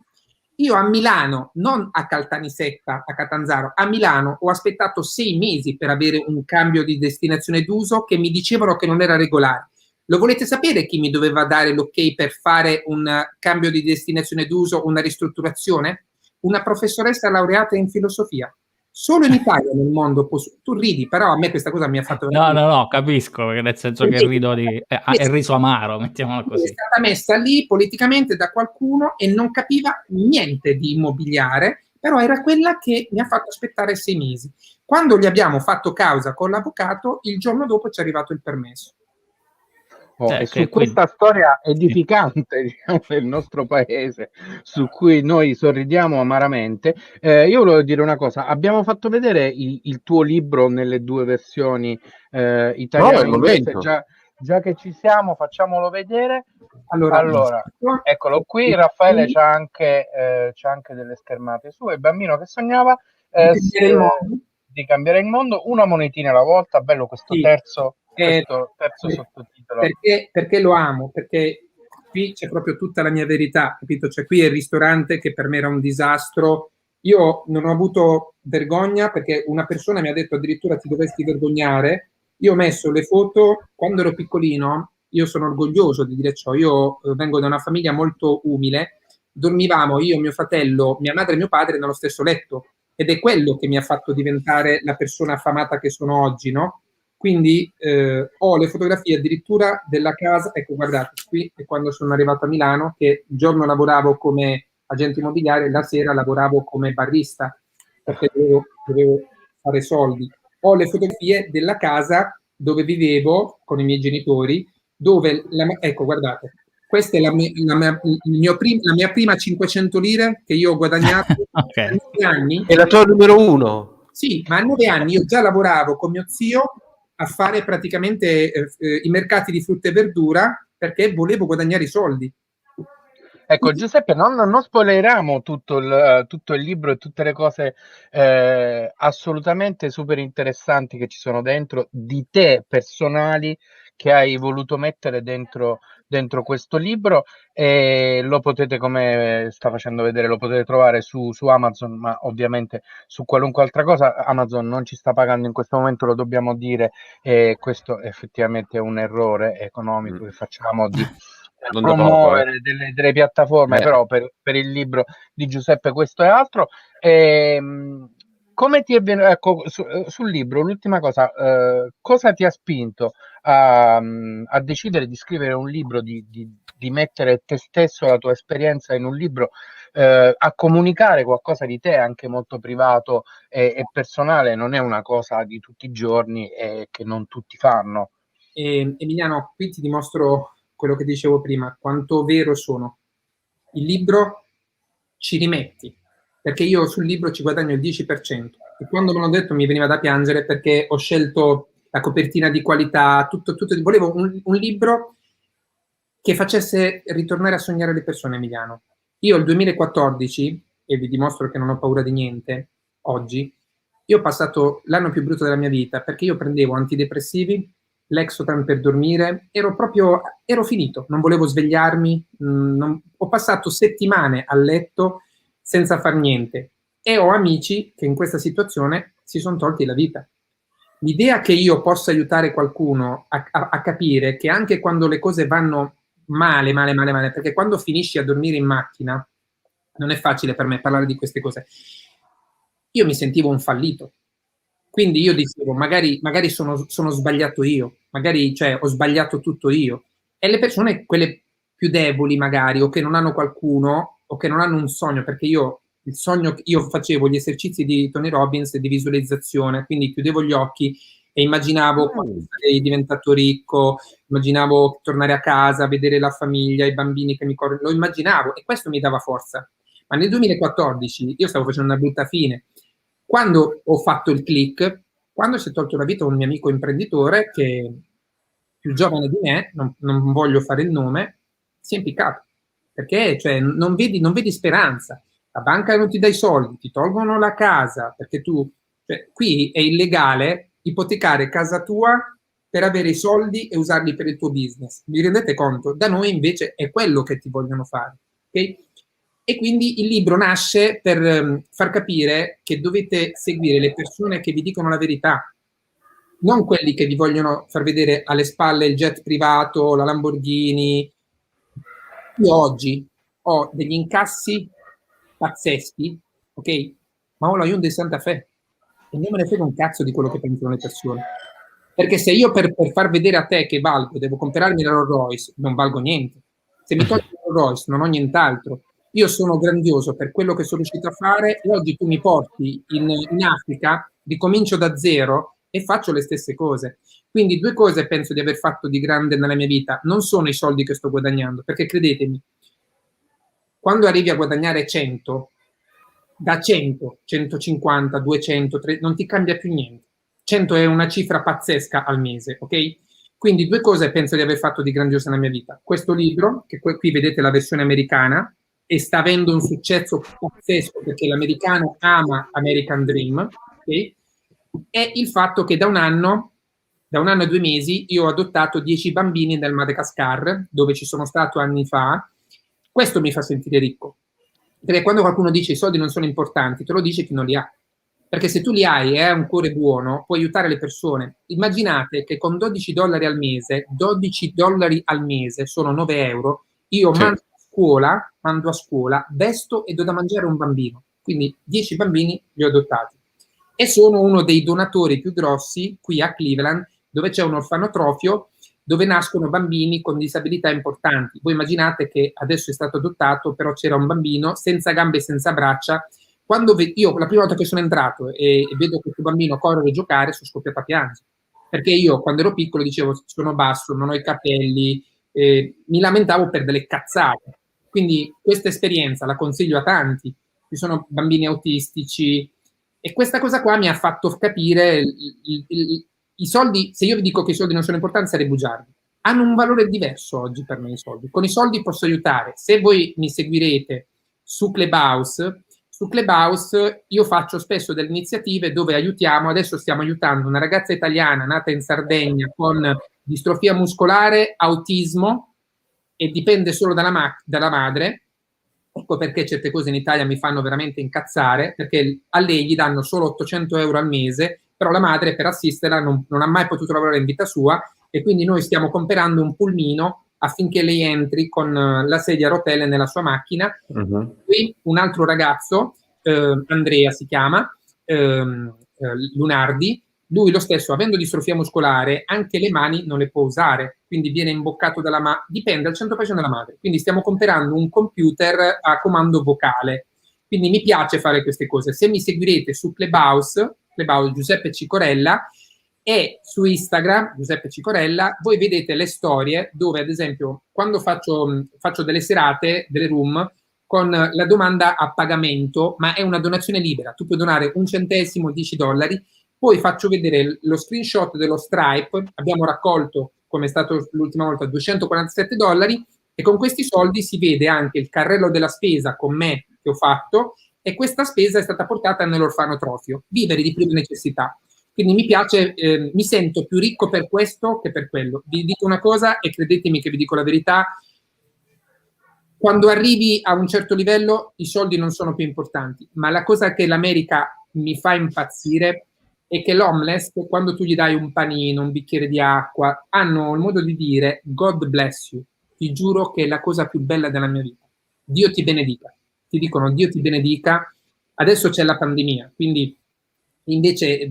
Io a Milano, non a Caltanissetta, a Catanzaro, a Milano ho aspettato 6 mesi per avere un cambio di destinazione d'uso che mi dicevano che non era regolare. Lo volete sapere chi mi doveva dare l'ok per fare un cambio di destinazione d'uso, una ristrutturazione? Una professoressa laureata in filosofia. Solo in Italia nel mondo tu ridi, però a me questa cosa mi ha fatto... No, capisco, perché nel senso che rido è riso amaro, mettiamolo così. È stata messa lì politicamente da qualcuno e non capiva niente di immobiliare, però era quella che mi ha fatto aspettare 6 mesi. Quando gli abbiamo fatto causa con l'avvocato, il giorno dopo ci è arrivato il permesso. E su questa storia edificante, diciamo, del nostro paese, su cui noi sorridiamo amaramente, io volevo dire una cosa: abbiamo fatto vedere il tuo libro nelle 2 versioni, italiano e inglese. Già che ci siamo, facciamolo vedere. Allora, eccolo qui. Raffaele c'ha anche delle schermate sue. Il bambino che sognava di cambiare il mondo, una monetina alla volta. Bello questo terzo sottotitolo. Perché lo amo? Perché qui c'è proprio tutta la mia verità, capito? Cioè, qui è il ristorante che per me era un disastro. Io non ho avuto vergogna perché una persona mi ha detto addirittura ti dovresti vergognare. Io ho messo le foto quando ero piccolino. Io sono orgoglioso di dire ciò. Io vengo da una famiglia molto umile. Dormivamo io, mio fratello, mia madre e mio padre nello stesso letto. Ed è quello che mi ha fatto diventare la persona affamata che sono oggi, no? Quindi ho le fotografie addirittura della casa. Ecco, guardate, qui è quando sono arrivato a Milano, che il giorno lavoravo come agente immobiliare, la sera lavoravo come barista, perché dovevo fare soldi. Ho le fotografie della casa dove vivevo con i miei genitori, dove, ecco, guardate, questa è la mia prima 500 lire che io ho guadagnato a 9 anni. È la tua numero 1? Sì, ma a 9 anni io già lavoravo con mio zio a fare praticamente i mercati di frutta e verdura perché volevo guadagnare i soldi. Ecco, Giuseppe, non spoileriamo tutto il libro e tutte le cose assolutamente super interessanti che ci sono dentro, di te personali, che hai voluto mettere dentro questo libro, e lo potete, come sta facendo vedere, lo potete trovare su Amazon, ma ovviamente su qualunque altra cosa. Amazon non ci sta pagando in questo momento, lo dobbiamo dire, e questo effettivamente è un errore economico che facciamo di promuovere delle piattaforme, però per il libro di Giuseppe questo è altro. come ti è venuto, ecco, sul libro, l'ultima cosa, cosa ti ha spinto a decidere di scrivere un libro, di mettere te stesso, la tua esperienza in un libro, a comunicare qualcosa di te anche molto privato e personale? Non è una cosa di tutti i giorni e che non tutti fanno. Emiliano, qui ti dimostro quello che dicevo prima, quanto vero sono. Il libro ci rimetti, perché io sul libro ci guadagno il 10%. E quando me l'ho detto mi veniva da piangere, perché ho scelto la copertina di qualità, tutto. Volevo un libro che facesse ritornare a sognare le persone, Emiliano. Io il 2014, e vi dimostro che non ho paura di niente, oggi, io ho passato l'anno più brutto della mia vita, perché io prendevo antidepressivi, Lexotan per dormire, ero finito, non volevo svegliarmi, ho passato settimane a letto senza far niente, e ho amici che in questa situazione si sono tolti la vita. L'idea che io possa aiutare qualcuno a capire che anche quando le cose vanno male, perché quando finisci a dormire in macchina, non è facile per me parlare di queste cose, io mi sentivo un fallito. Quindi io dicevo, magari sono sbagliato io, magari ho sbagliato tutto io. E le persone, quelle più deboli magari, o che non hanno qualcuno, o che non hanno un sogno, perché io facevo gli esercizi di Tony Robbins di visualizzazione, quindi chiudevo gli occhi e immaginavo quando sarei diventato ricco, immaginavo tornare a casa, vedere la famiglia, i bambini che mi corrono, lo immaginavo e questo mi dava forza. Ma nel 2014 io stavo facendo una brutta fine. Quando ho fatto il click, quando si è tolto la vita un mio amico imprenditore che più giovane di me, non voglio fare il nome, si è impiccato. Perché non vedi speranza. La banca non ti dà i soldi, ti tolgono la casa, perché qui è illegale ipotecare casa tua per avere i soldi e usarli per il tuo business. Vi rendete conto? Da noi invece è quello che ti vogliono fare. Okay? E quindi il libro nasce per far capire che dovete seguire le persone che vi dicono la verità, non quelli che vi vogliono far vedere alle spalle il jet privato, la Lamborghini. Io oggi ho degli incassi pazzeschi, ok? Ma ho la Hyundai Santa Fe e non me ne frega un cazzo di quello che pensano le persone. Perché se io per far vedere a te che valgo devo comprarmi la Rolls Royce, non valgo niente. Se mi togli la Rolls Royce non ho nient'altro. Io sono grandioso per quello che sono riuscito a fare e oggi tu mi porti in Africa, ricomincio da zero e faccio le stesse cose. Quindi 2 cose penso di aver fatto di grande nella mia vita. Non sono i soldi che sto guadagnando, perché credetemi, quando arrivi a guadagnare 100, da 100, 150, 200, 300, non ti cambia più niente. 100 è una cifra pazzesca al mese, ok? Quindi 2 cose penso di aver fatto di grandioso nella mia vita. Questo libro, che qui vedete la versione americana, e sta avendo un successo pazzesco perché l'americano ama American Dream, okay? E il fatto che da un anno e 2 mesi io ho adottato 10 bambini nel Madagascar, dove ci sono stato anni fa. Questo mi fa sentire ricco, perché quando qualcuno dice i soldi non sono importanti, te lo dice chi non li ha. Perché se tu li hai e hai un cuore buono, puoi aiutare le persone. Immaginate che con $12 al mese, $12 al mese sono 9 euro, io mando a scuola, vesto e do da mangiare a un bambino. Quindi 10 bambini li ho adottati. E sono uno dei donatori più grossi qui a Cleveland, dove c'è un orfanotrofio dove nascono bambini con disabilità importanti. Voi immaginate che adesso è stato adottato, però c'era un bambino senza gambe e senza braccia. Quando io la prima volta che sono entrato e vedo questo bambino correre e giocare, sono scoppiato a piangere. Perché io quando ero piccolo dicevo sono basso, non ho i capelli, mi lamentavo per delle cazzate. Quindi questa esperienza la consiglio a tanti. Ci sono bambini autistici e questa cosa qua mi ha fatto capire i soldi. Se io vi dico che i soldi non sono importanti, sarei bugiardo. Hanno un valore diverso oggi per me i soldi. Con i soldi posso aiutare. Se voi mi seguirete su Clubhouse io faccio spesso delle iniziative dove aiutiamo, adesso stiamo aiutando una ragazza italiana nata in Sardegna con distrofia muscolare, autismo, e dipende solo dalla madre. Ecco perché certe cose in Italia mi fanno veramente incazzare, perché a lei gli danno solo 800 euro al mese, però la madre per assisterla non ha mai potuto lavorare in vita sua, e quindi noi stiamo comprando un pulmino affinché lei entri con la sedia a rotelle nella sua macchina. Qui un altro ragazzo, Andrea si chiama, Lunardi, lui lo stesso, avendo distrofia muscolare, anche le mani non le può usare, quindi viene imboccato dalla mano, dipende al 100% dalla madre. Quindi stiamo comprando un computer a comando vocale. Quindi mi piace fare queste cose. Se mi seguirete su Clubhouse Giuseppe Cicorella, e su Instagram Giuseppe Cicorella, voi vedete le storie dove, ad esempio, quando faccio delle serate, delle room, con la domanda a pagamento, ma è una donazione libera, tu puoi donare 1 centesimo, $10, poi faccio vedere lo screenshot dello Stripe, abbiamo raccolto, come è stato l'ultima volta, $247, e con questi soldi si vede anche il carrello della spesa con me che ho fatto, e questa spesa è stata portata nell'orfanotrofio, vivere di prima necessità. Quindi mi piace, mi sento più ricco per questo che per quello. Vi dico una cosa e credetemi che vi dico la verità: quando arrivi a un certo livello i soldi non sono più importanti, ma la cosa che l'America mi fa impazzire è che l'homeless, quando tu gli dai un panino, un bicchiere di acqua, hanno il modo di dire God bless you. Ti giuro che è la cosa più bella della mia vita. Dio ti benedica. Ti dicono Dio ti benedica. Adesso c'è la pandemia, quindi invece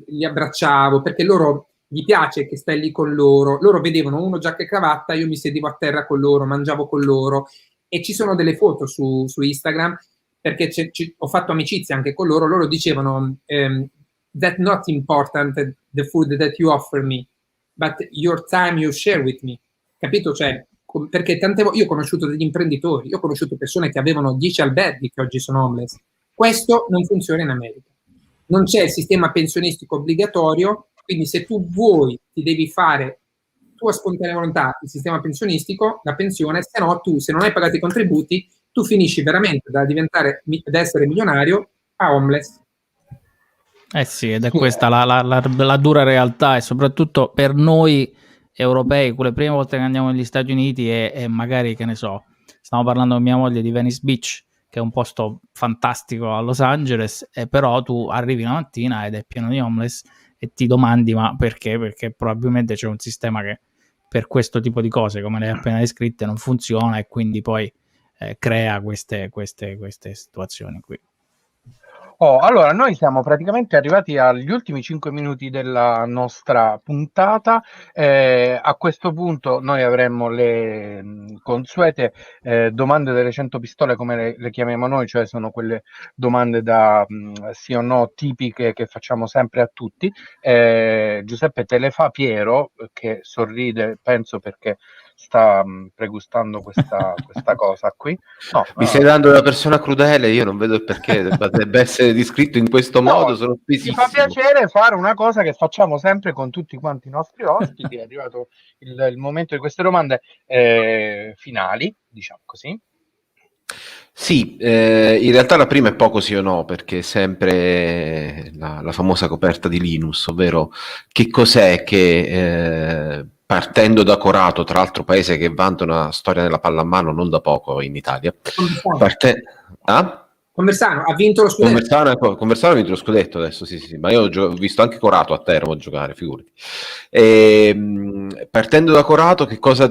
li abbracciavo, perché loro gli piace che stai lì con loro. Loro vedevano uno giacca e cravatta, io mi sedevo a terra con loro, mangiavo con loro, e ci sono delle foto su Instagram, perché ho fatto amicizia anche con loro. Loro dicevano that's not important the food that you offer me, but your time you share with me. Capito? Cioè, perché tante volte io ho conosciuto degli imprenditori, io ho conosciuto persone che avevano 10 alberghi che oggi sono homeless. Questo non funziona in America. Non c'è il sistema pensionistico obbligatorio, quindi se tu vuoi ti devi fare tua spontanea volontà il sistema pensionistico, la pensione, se no tu, se non hai pagato i contributi, tu finisci veramente da essere milionario a homeless. Eh sì, ed è questa la dura realtà, e soprattutto per noi europei, quelle prime volte che andiamo negli Stati Uniti e magari, che ne so, stiamo parlando con mia moglie di Venice Beach, che è un posto fantastico a Los Angeles, però tu arrivi una mattina ed è pieno di homeless e ti domandi ma perché? Perché probabilmente c'è un sistema che per questo tipo di cose, come le hai appena descritte, non funziona, e quindi poi crea queste situazioni qui. Allora, noi siamo praticamente arrivati agli ultimi 5 minuti della nostra puntata. A questo punto noi avremmo le consuete domande delle 100 pistole, come le chiamiamo noi, cioè sono quelle domande da sì o no tipiche che facciamo sempre a tutti. Giuseppe te le fa Piero, che sorride, penso perché sta pregustando questa cosa qui. Mi stai dando una persona crudele, io non vedo il perché debba essere descritto in questo modo, sono Mi fa spesissimo. piacere fare una cosa che facciamo sempre con tutti quanti i nostri ospiti. È arrivato il momento di queste domande finali, diciamo così. Sì, in realtà la prima è poco sì o no, perché è sempre la famosa coperta di Linus, ovvero che cos'è che partendo da Corato, tra l'altro paese che vanta una storia della pallamano non da poco in Italia, Conversano ha vinto lo scudetto. Conversano ha vinto lo scudetto adesso, sì, ma io ho visto anche Corato a Teramo giocare, figurati. Partendo da Corato, che cosa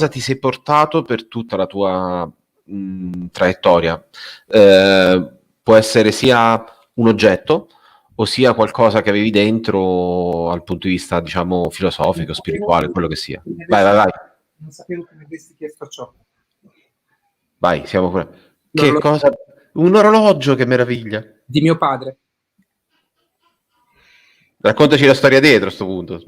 ti sei portato per tutta la tua traiettoria? Può essere sia un oggetto, ossia qualcosa che avevi dentro al punto di vista, diciamo, filosofico, spirituale, quello che sia. Vai. Non sapevo che mi avresti chiesto ciò. Vai, siamo pure. Che cosa? Un orologio, che meraviglia. Di mio padre. Raccontaci la storia dietro a sto punto.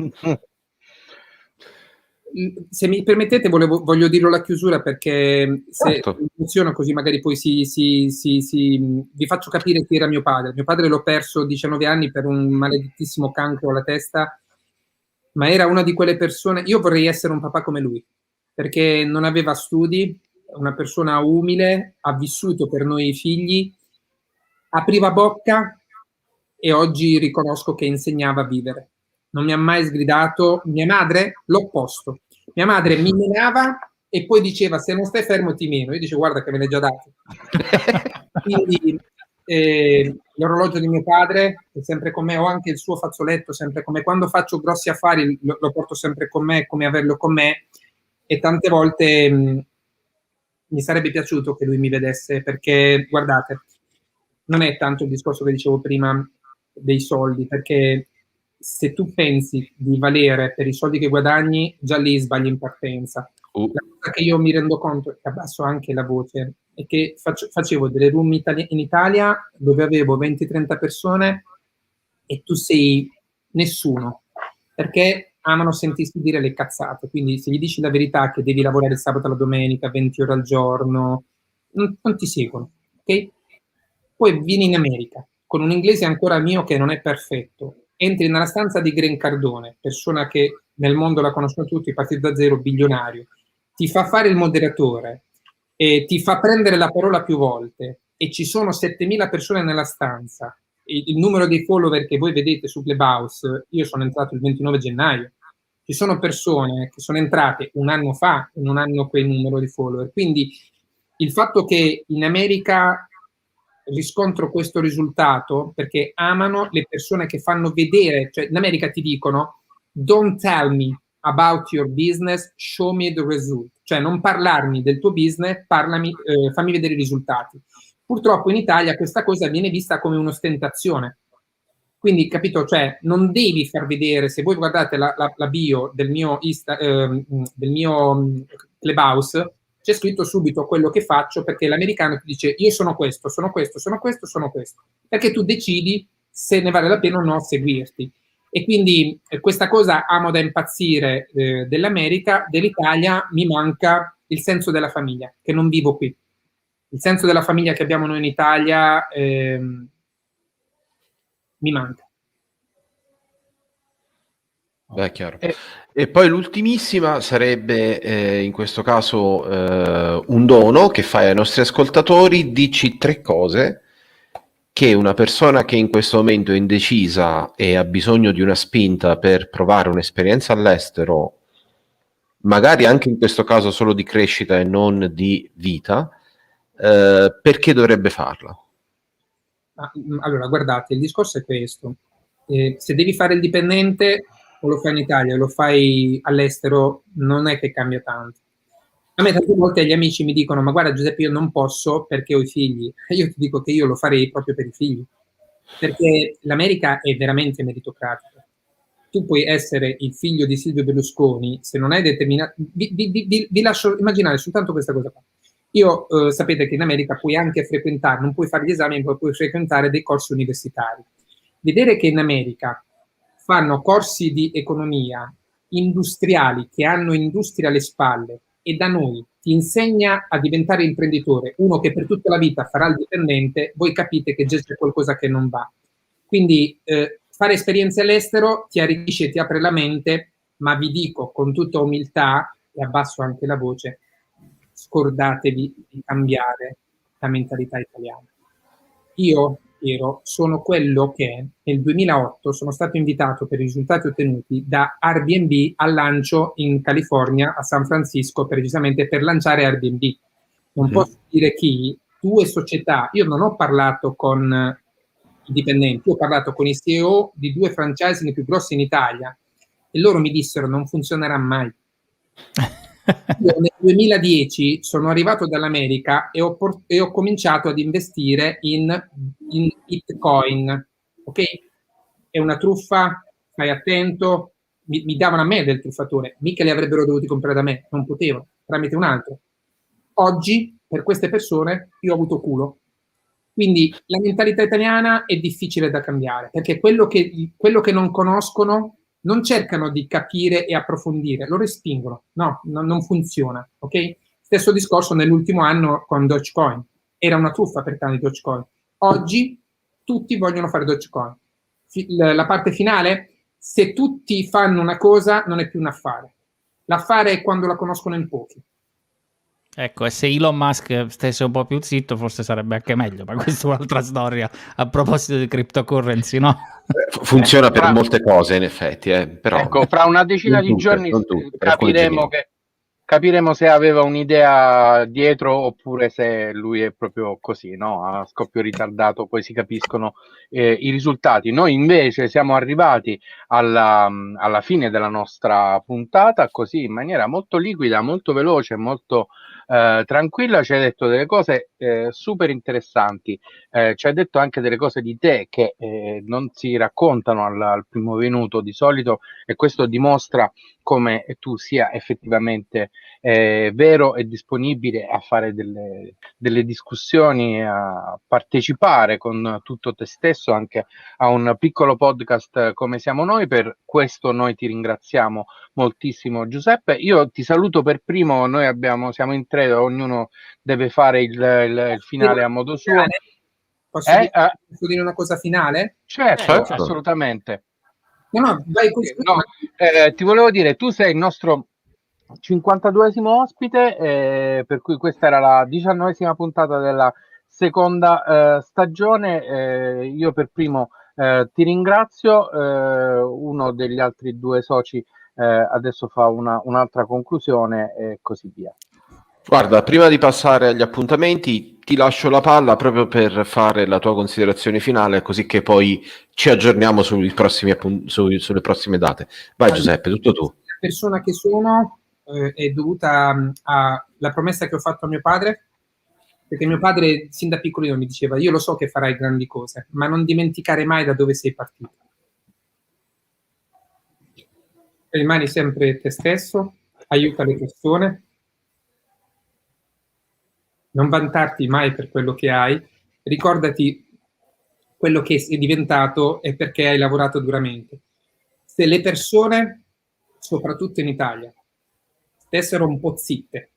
Se mi permettete, voglio dirlo alla chiusura, perché se funziona così magari poi vi faccio capire chi era mio padre. Mio padre l'ho perso a 19 anni per un maledettissimo cancro alla testa, ma era una di quelle persone. Io vorrei essere un papà come lui, perché non aveva studi, una persona umile, ha vissuto per noi figli, apriva bocca, e oggi riconosco che insegnava a vivere. Non mi ha mai sgridato. Mia madre, l'opposto. Mia madre mi menava e poi diceva: se non stai fermo ti meno. Io dicevo: guarda che me l'hai già dato. Quindi l'orologio di mio padre è sempre con me, ho anche il suo fazzoletto sempre con me. Quando faccio grossi affari lo porto sempre con me, come averlo con me, e tante volte mi sarebbe piaciuto che lui mi vedesse, perché guardate, non è tanto il discorso che dicevo prima dei soldi, perché se tu pensi di valere per i soldi che guadagni, già lì sbagli in partenza. La cosa che io mi rendo conto, e abbasso anche la voce, è che facevo delle room in Italia dove avevo 20-30 persone e tu sei nessuno, perché amano sentirsi dire le cazzate. Quindi se gli dici la verità che devi lavorare il sabato e la domenica 20 ore al giorno, non ti seguono, ok? Poi vieni in America con un inglese ancora mio che non è perfetto, entri nella stanza di Grant Cardone, persona che nel mondo la conoscono tutti, partito da zero, bilionario, ti fa fare il moderatore e ti fa prendere la parola più volte e ci sono 7.000 persone nella stanza. Il numero dei follower che voi vedete su Clubhouse, io sono entrato il 29 gennaio, ci sono persone che sono entrate un anno fa e non hanno quel numero di follower. Quindi il fatto che in America riscontro questo risultato perché amano le persone che fanno vedere, cioè in America ti dicono don't tell me about your business, show me the result, cioè non parlarmi del tuo business, fammi vedere i risultati. Purtroppo in Italia questa cosa viene vista come un'ostentazione. Quindi, capito, cioè non devi far vedere, se voi guardate la bio del mio Clubhouse, c'è scritto subito quello che faccio, perché l'americano ti dice io sono questo, sono questo, sono questo, sono questo, perché tu decidi se ne vale la pena o no seguirti. E quindi questa cosa amo da impazzire dell'America. Dell'Italia mi manca il senso della famiglia, che non vivo qui. Il senso della famiglia che abbiamo noi in Italia mi manca. Beh, chiaro. E poi l'ultimissima sarebbe in questo caso un dono che fai ai nostri ascoltatori. Dici 3 cose che una persona che in questo momento è indecisa e ha bisogno di una spinta per provare un'esperienza all'estero, magari anche in questo caso solo di crescita e non di vita, perché dovrebbe farla? Allora, guardate, il discorso è questo. Se devi fare il dipendente, o lo fai in Italia o lo fai all'estero, non è che cambia tanto. A me tante volte gli amici mi dicono ma guarda Giuseppe, io non posso perché ho i figli. E io ti dico che io lo farei proprio per i figli, perché l'America è veramente meritocratica. Tu puoi essere il figlio di Silvio Berlusconi, se non hai determinato... Vi lascio immaginare soltanto questa cosa qua. Io sapete che in America puoi anche frequentare, non puoi fare gli esami, ma puoi frequentare dei corsi universitari. Vedere che in America fanno corsi di economia industriali che hanno industria alle spalle e da noi ti insegna a diventare imprenditore, uno che per tutta la vita farà il dipendente, voi capite che già c'è qualcosa che non va. Quindi fare esperienze all'estero ti arricchisce e ti apre la mente, ma vi dico con tutta umiltà, e abbasso anche la voce, scordatevi di cambiare la mentalità italiana. Io sono quello che nel 2008 sono stato invitato per i risultati ottenuti da Airbnb al lancio in California, a San Francisco, precisamente per lanciare Airbnb. Non posso dire chi, 2 società, io non ho parlato con i dipendenti, ho parlato con i CEO di 2 franchising più grossi in Italia e loro mi dissero non funzionerà mai. Io nel 2010 sono arrivato dall'America e ho cominciato ad investire in Bitcoin, ok? È una truffa, stai attento, mi davano a me del truffatore, mica li avrebbero dovuti comprare da me, non potevano, tramite un altro. Oggi, per queste persone, io ho avuto culo. Quindi la mentalità italiana è difficile da cambiare, perché quello che non conoscono non cercano di capire e approfondire, lo respingono. No, non funziona, ok? Stesso discorso nell'ultimo anno con Dogecoin. Era una truffa per tanti Dogecoin. Oggi tutti vogliono fare Dogecoin. La parte finale, se tutti fanno una cosa, non è più un affare. L'affare è quando la conoscono in pochi. Ecco, e se Elon Musk stesse un po' più zitto forse sarebbe anche meglio, ma questa è un'altra storia a proposito di cryptocurrency, no? Funziona per molte cose in effetti, però ecco, fra una decina di giorni capiremo se aveva un'idea dietro oppure se lui è proprio così, no? A scoppio ritardato, poi si capiscono i risultati. Noi invece siamo arrivati alla fine della nostra puntata, così in maniera molto liquida, molto veloce, molto tranquilla, ci hai detto delle cose super interessanti, ci hai detto anche delle cose di te che non si raccontano al primo venuto di solito, e questo dimostra come tu sia effettivamente vero e disponibile a fare delle discussioni, a partecipare con tutto te stesso anche a un piccolo podcast come siamo noi. Per questo noi ti ringraziamo moltissimo, Giuseppe. Io ti saluto per primo, siamo in tre, ognuno deve fare il finale a modo suo. Posso dire una cosa finale? Certo, assolutamente. No, vai così. No, ti volevo dire, tu sei il nostro 52esimo ospite, per cui questa era la 19esima puntata della seconda stagione. Io per primo ti ringrazio, uno degli altri due soci adesso fa un'altra conclusione e così via. Guarda, prima di passare agli appuntamenti, ti lascio la palla proprio per fare la tua considerazione finale, così che poi ci aggiorniamo sulle prossime date. Vai Giuseppe, tutto tu. La persona che sono è dovuta alla promessa che ho fatto a mio padre, perché mio padre sin da piccolino mi diceva: io lo so che farai grandi cose, ma non dimenticare mai da dove sei partito. Rimani sempre te stesso, aiuta le persone, non vantarti mai per quello che hai, ricordati quello che sei diventato e perché hai lavorato duramente. Se le persone, soprattutto in Italia, stessero un po' zitte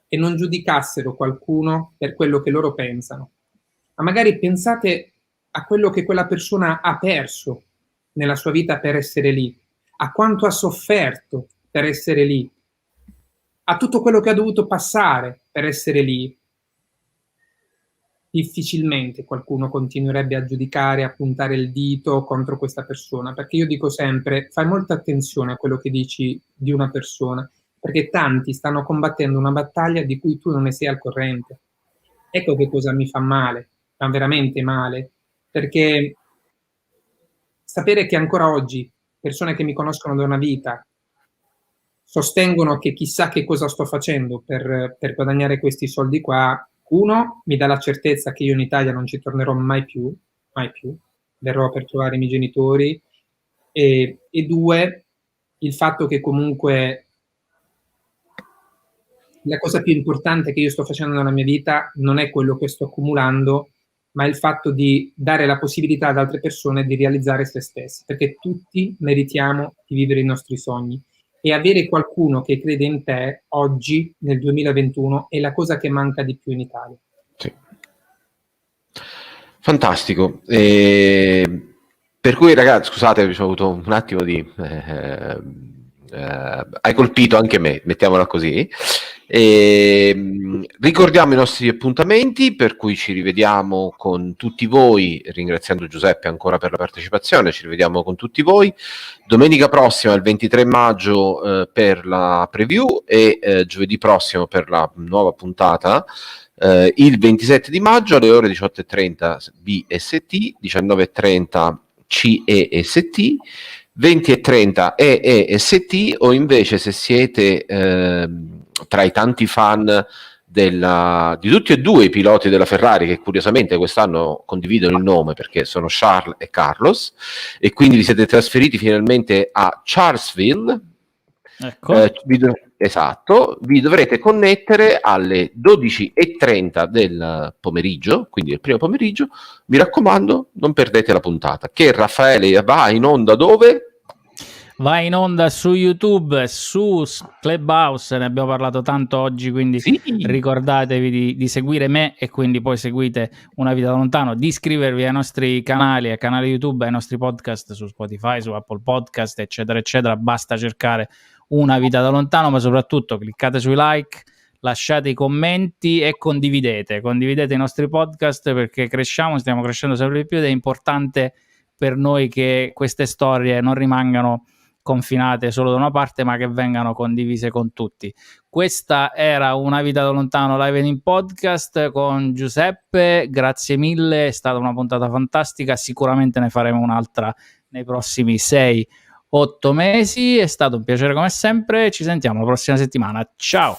e non giudicassero qualcuno per quello che loro pensano, ma magari pensate a quello che quella persona ha perso nella sua vita per essere lì, a quanto ha sofferto per essere lì, a tutto quello che ha dovuto passare per essere lì, difficilmente qualcuno continuerebbe a giudicare, a puntare il dito contro questa persona, perché io dico sempre: fai molta attenzione a quello che dici di una persona, perché tanti stanno combattendo una battaglia di cui tu non ne sei al corrente. Ecco che cosa mi fa male, fa veramente male, perché sapere che ancora oggi persone che mi conoscono da una vita sostengono che chissà che cosa sto facendo per guadagnare questi soldi qua, uno, mi dà la certezza che io in Italia non ci tornerò mai più, verrò per trovare i miei genitori, e due, il fatto che comunque la cosa più importante che io sto facendo nella mia vita non è quello che sto accumulando, ma il fatto di dare la possibilità ad altre persone di realizzare se stessi, perché tutti meritiamo di vivere i nostri sogni, e avere qualcuno che crede in te oggi, nel 2021, è la cosa che manca di più in Italia. Sì. Fantastico. Per cui ragazzi, scusate, ho avuto un attimo di... hai colpito anche me, mettiamola così. Ricordiamo i nostri appuntamenti, per cui ci rivediamo con tutti voi, ringraziando Giuseppe ancora per la partecipazione. Ci rivediamo con tutti voi domenica prossima, il 23 maggio, per la preview, e giovedì prossimo per la nuova puntata, il 27 di maggio alle ore 18:30 BST, 19:30 CEST, 20:30 EEST, o invece, se siete tra i tanti fan di tutti e due i piloti della Ferrari, che curiosamente quest'anno condividono il nome perché sono Charles e Carlos, e quindi vi siete trasferiti finalmente a Charlesville, ecco. Esatto, vi dovrete connettere alle 12:30 del pomeriggio, quindi il primo pomeriggio. Mi raccomando, non perdete la puntata, che Raffaele va in onda dove? Va in onda su YouTube, su Clubhouse, ne abbiamo parlato tanto oggi, quindi sì, ricordatevi di seguire me, e quindi poi seguite Una Vita da Lontano, di iscrivervi ai nostri canali, al canale YouTube, ai nostri podcast su Spotify, su Apple Podcast, eccetera eccetera. Basta cercare Una Vita da Lontano, ma soprattutto cliccate sui like, lasciate i commenti e condividete i nostri podcast, perché stiamo crescendo sempre di più, ed è importante per noi che queste storie non rimangano confinate solo da una parte, ma che vengano condivise con tutti. Questa era Una Vita da Lontano live in podcast con Giuseppe, grazie mille, è stata una puntata fantastica, sicuramente ne faremo un'altra nei prossimi 6-8 mesi, è stato un piacere come sempre, ci sentiamo la prossima settimana, ciao!